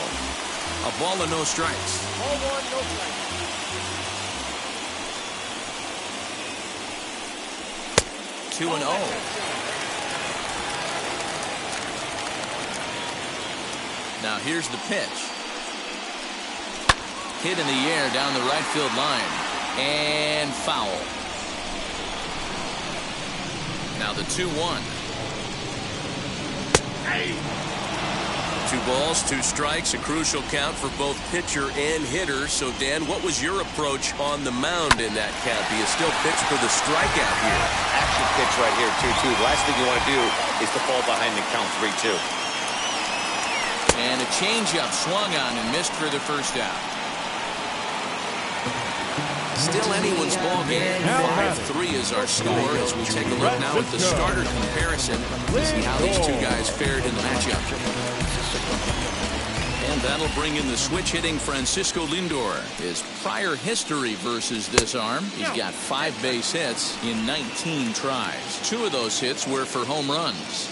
A: A ball and no strikes.
E: Ball 1, no strikes.
A: 2-0. Now here's the pitch. Hit in the air down the right field line. And foul. Now the 2-1. 2 balls, 2 strikes, a crucial count for both pitcher and hitter. So, Dan, what was your approach on the mound in that count? Do you still pitch for the strikeout here?
B: Action pitch right here, 2-2. The last thing you want to do is to fall behind the count 3-2.
A: And a changeup swung on and missed for the first out. Still anyone's ball game. 5-3 is our score as we take a look now at the starter comparison to see how these two guys fared in the matchup. And that'll bring in the switch-hitting Francisco Lindor. His prior history versus this arm, he's got 5 base hits in 19 tries. 2 of those hits were for home runs.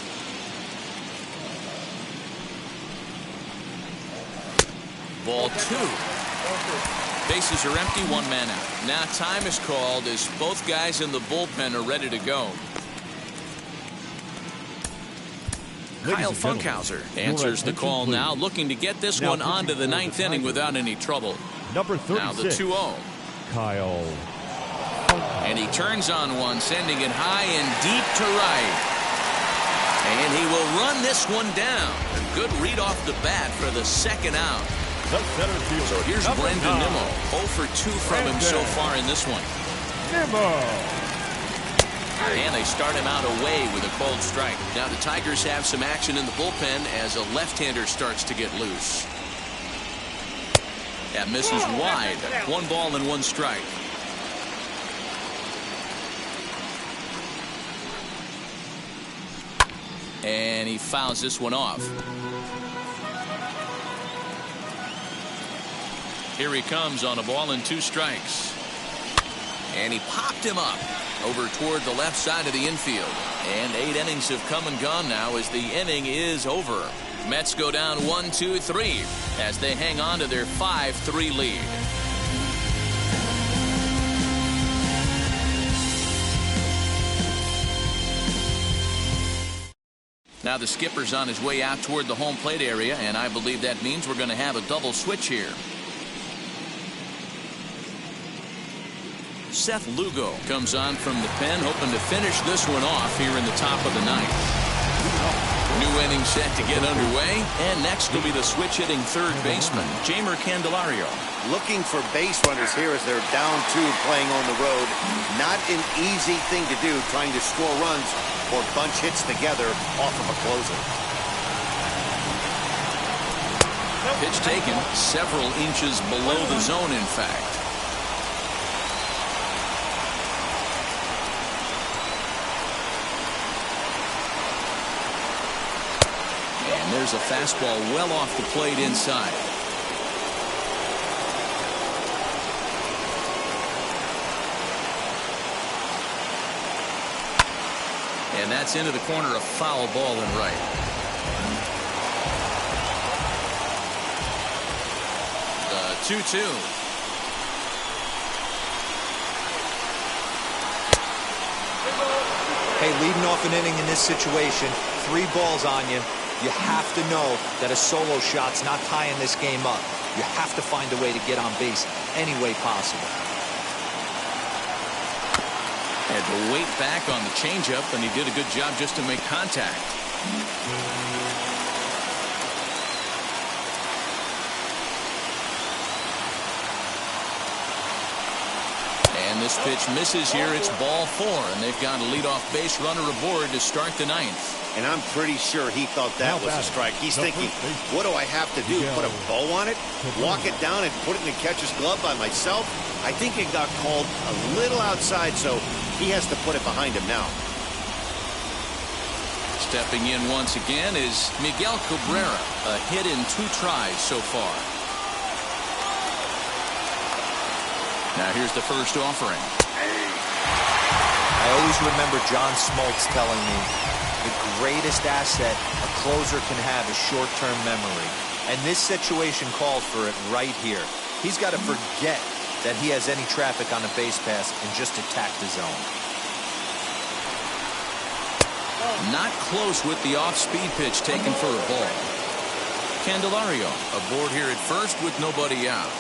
A: Ball 2. Bases are empty, 1 man out. Now time is called as both guys in the bullpen are ready to go. Kyle Funkhauser answers the call now, looking to get this one onto the 9th inning without any trouble.
C: Number 36.
A: Now the 2-0.
C: Kyle.
A: And he turns on one, sending it high and deep to right. And he will run this one down. A good read off the bat for the 2nd out. So here's Brendan Nimmo. 0 for 2 from him so far in this one. And they start him out away with a cold strike. Now the Tigers have some action in the bullpen as a left-hander starts to get loose. That misses wide. 1 ball and 1 strike. And he fouls this one off. Here he comes on a ball and 2 strikes. And he popped him up over toward the left side of the infield. And 8 innings have come and gone now as the inning is over. Mets go down 1-2-3 as they hang on to their 5-3 lead. Now the skipper's on his way out toward the home plate area, and I believe that means we're going to have a double switch here. Seth Lugo comes on from the pen, hoping to finish this one off here in the top of the 9th. New inning set to get underway, and next will be the switch-hitting 3rd baseman, Jeimer Candelario.
B: Looking for base runners here as they're down 2 playing on the road. Not an easy thing to do, trying to score runs or bunch hits together off of a closer.
A: Pitch taken several inches below the zone, in fact. And there's a fastball well off the plate inside. And that's into the corner, a foul ball and right. The 2-2.
D: Hey, leading off an inning in this situation, 3 balls on you. You have to know that a solo shot's not tying this game up. You have to find a way to get on base any way possible.
A: Had to wait back on the changeup, and he did a good job just to make contact. And this pitch misses here. It's ball 4, and they've got a leadoff base runner aboard to start the 9th.
B: And I'm pretty sure he thought that was a strike. He's thinking, what do I have to do? Put a bow on it? Walk it down and put it in the catcher's glove by myself? I think it got called a little outside, so he has to put it behind him now.
A: Stepping in once again is Miguel Cabrera, a hit in 2 tries so far. Now here's the first offering.
D: I always remember John Smoltz telling me the greatest asset a closer can have is short-term memory. And this situation called for it right here. He's got to forget that he has any traffic on a base pass and just attack the zone.
A: Not close with the off-speed pitch taken for a ball. Candelario aboard here at first with nobody out.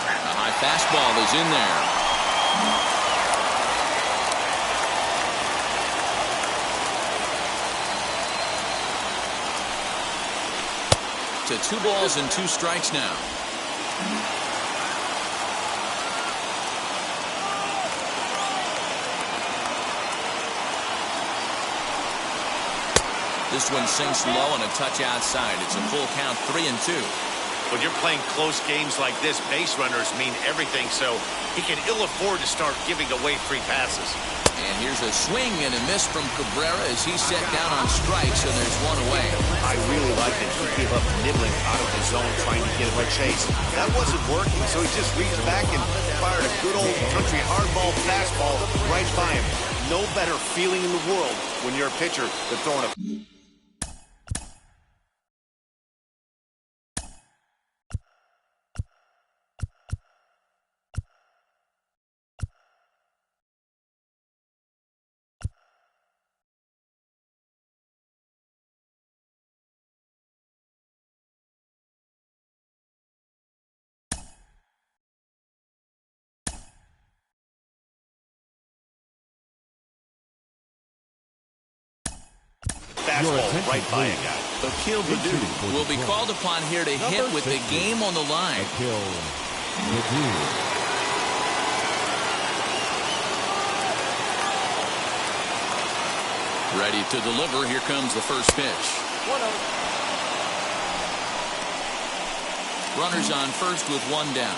A: A high fastball is in there. to 2 balls and 2 strikes now. This one sinks low and a touch outside. It's a full count, 3-2.
B: When you're playing close games like this, base runners mean everything, so he can ill afford to start giving away free passes.
A: And here's a swing and a miss from Cabrera as he's set down on strikes, and there's 1 away.
B: I really like that he gave up nibbling out of the zone trying to get him a chase. That wasn't working, so he just reached back and fired a good old country hardball fastball right by him. No better feeling in the world when you're a pitcher than throwing a... fastball right by a guy.
A: Akil Baddoo will be called upon here to hit with the game on the line. Ready to deliver. Here comes the first pitch.
E: 1-0.
A: Runners on first with 1 down.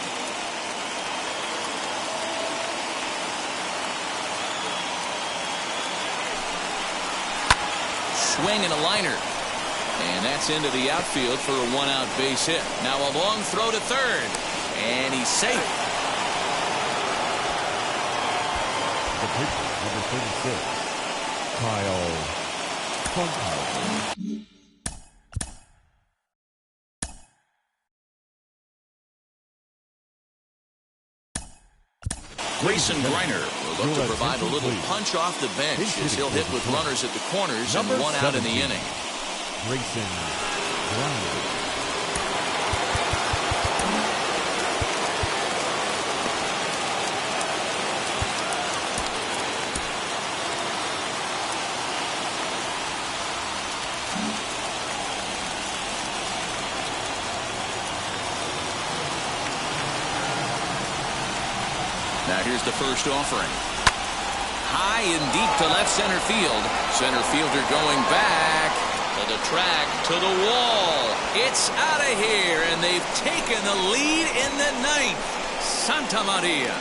A: Swing and a liner. And that's into the outfield for a 1-out base hit. Now a long throw to third. And he's safe.
C: The pitcher, number 36, Kyle Funkhauser.
A: Grayson Griner will look to provide a little punch off the bench as he'll hit with runners at the corners and 1 out in the inning.
C: Grayson Griner.
A: Now here's the first offering. High and deep to left center field. Center fielder going back to the track, to the wall. It's out of here, and they've taken the lead in the 9th. Santa Maria.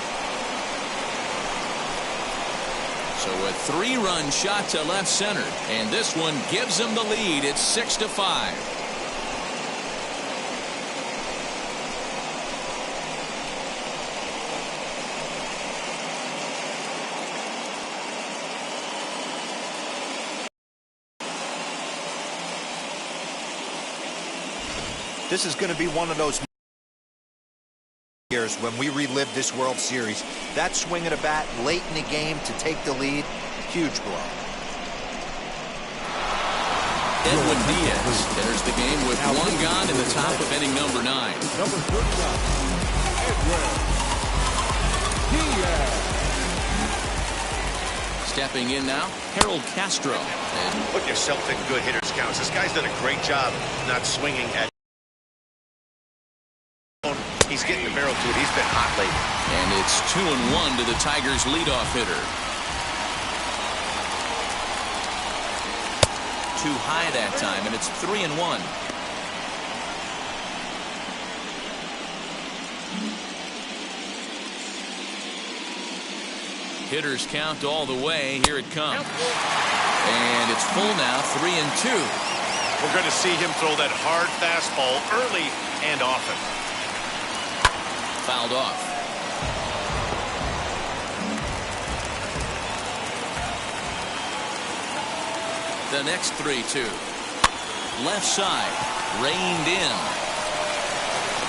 A: So a 3-run shot to left center, and this one gives them the lead. It's 6-5.
D: This is going to be one of those years when we relive this World Series. That swing of the bat late in the game to take the lead, huge blow.
A: Edwin Diaz enters the game with 1 gone in the top of inning number 9.
C: Number 39, Edwin Diaz.
A: Stepping in now, Harold Castro. And
B: Put yourself in good hitters counts. This guy's done a great job not swinging at... He's getting the barrel to it. He's been hot lately.
A: And it's 2-1 to the Tigers' leadoff hitter. Too high that time, and it's 3-1. Hitters count all the way. Here it comes. And it's full now, 3-2.
B: We're going to see him throw that hard fastball early and often.
A: Fouled off. The next 3-2. Left side, reined in.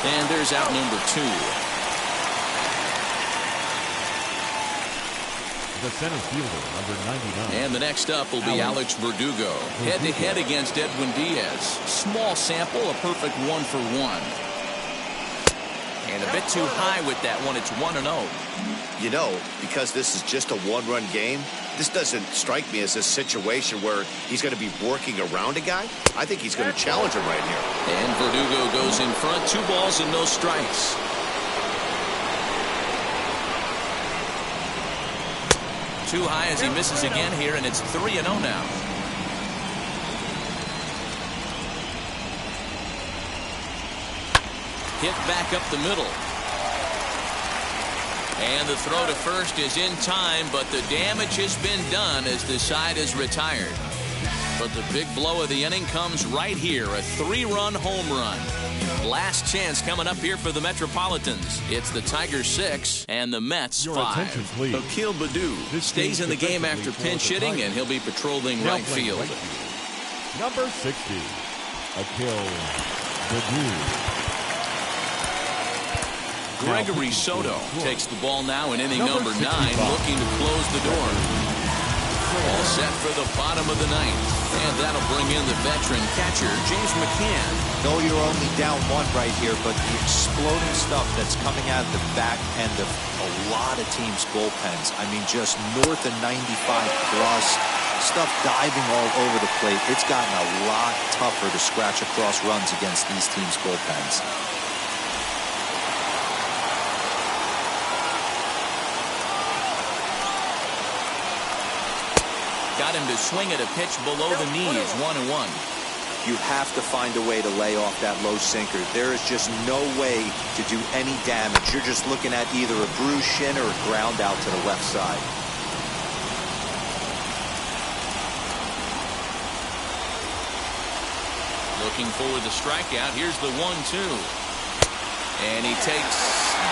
A: And there's out number 2.
C: The center fielder, number 99.
A: And the next up will be Alex Verdugo. Head-to-head against Edwin Diaz. Small sample, a perfect 1-for-1. And a bit too high with that one. It's 1-0.
B: You know, because this is just a 1-run game, This doesn't strike me as a situation where he's going to be working around a guy. I think he's going to challenge him right here.
A: And Verdugo goes in front. 2 balls and no strikes. Too high as he misses again here, and it's 3-0 now. Hit back up the middle. And the throw to first is in time, but the damage has been done as the side is retired. But the big blow of the inning comes right here, a 3-run home run. Last chance coming up here for the Metropolitans. It's the Tigers 6 and the Mets 5. Akil Baddoo stays in the game after pinch hitting, and he'll be patrolling right field.
C: Number 60, Akil Baddoo.
A: Gregory Soto takes the ball now in inning number 9, looking to close the door. All set for the bottom of the 9th. And that'll bring in the veteran catcher, James McCann.
D: No, you're only down 1 right here, but the exploding stuff that's coming out of the back end of a lot of teams' bullpens. I mean, just north of 95 plus. Stuff diving all over the plate. It's gotten a lot tougher to scratch across runs against these teams' bullpens.
A: Got him to swing at a pitch below the knees, 1-1.
D: You have to find a way to lay off that low sinker. There is just no way to do any damage. You're just looking at either a bruised shin or a ground out to the left side.
A: Looking for the strikeout. Here's the 1-2. And he takes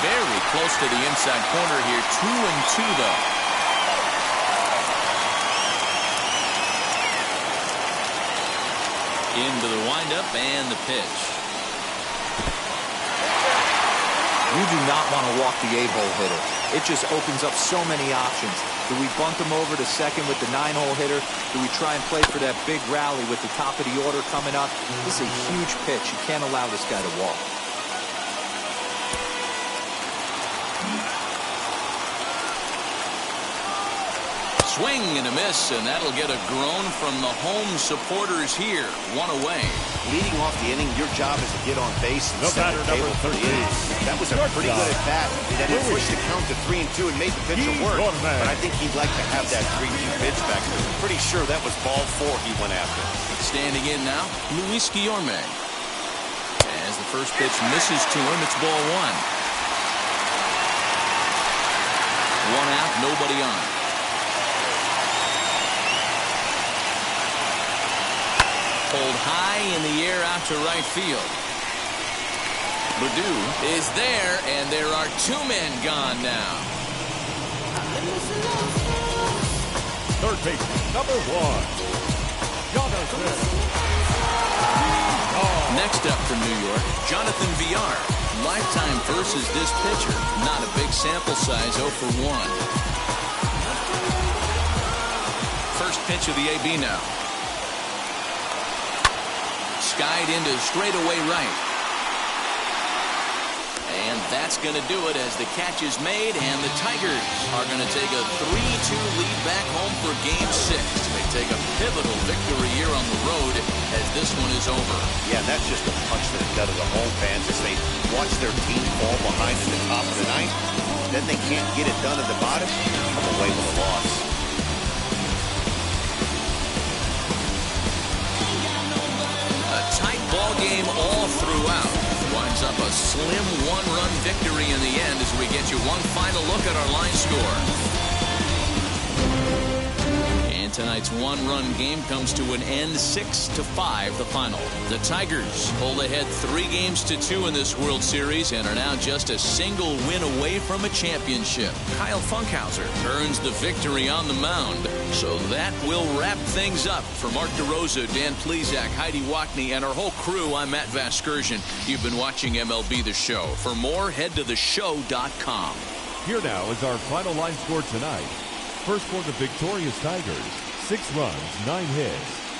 A: very close to the inside corner here. 2-2 though. Into the windup and the pitch.
D: You do not want to walk the 8-hole hitter. It just opens up so many options. Do we bunt him over to second with the 9-hole hitter? Do we try and play for that big rally with the top of the order coming up? This is a huge pitch. You can't allow this guy to walk.
A: Swing and a miss, and that'll get a groan from the home supporters here. 1 away.
B: Leading off the inning, your job is to get on base and set the table for the inning. That was a pretty good at bat. That it pushed the count to 3-2 and made the pitcher work. But I think he'd like to have that 3-2 pitch back. I'm pretty sure that was ball 4 he went after.
A: Standing in now, Luis Guillorme. As the first pitch misses to him, it's ball 1. 1 out, nobody on. Pulled high in the air out to right field. Baddoo is there, and there are 2 men gone now.
C: Third baseman, number 1, Jonathan.
A: Next up from New York, Jonathan Villar. Lifetime versus this pitcher. Not a big sample size, 0 for 1. First pitch of the AB now. Skied into straightaway right. And that's going to do it as the catch is made, and the Tigers are going to take a 3-2 lead back home for Game 6. They take a pivotal victory here on the road as this one is over.
B: Yeah, that's just a punch to the gut of the home fans as they watch their team fall behind in the top of the 9th. Then they can't get it done at the bottom, come away with a loss.
A: Tight ball game all throughout. Winds up a slim 1-run victory in the end as we get you one final look at our line score. And tonight's 1-run game comes to an end, 6-5 the final. The Tigers hold ahead 3-2 in this World Series and are now just a single win away from a championship. Kyle Funkhauser earns the victory on the mound. So that will wrap things up. For Mark DeRosa, Dan Plesac, Heidi Wackney, and our whole crew, I'm Matt Vasgersian. You've been watching MLB The Show. For more, head to theshow.com.
C: Here now is our final line score tonight. First for the victorious Tigers, 6 runs, 9 hits.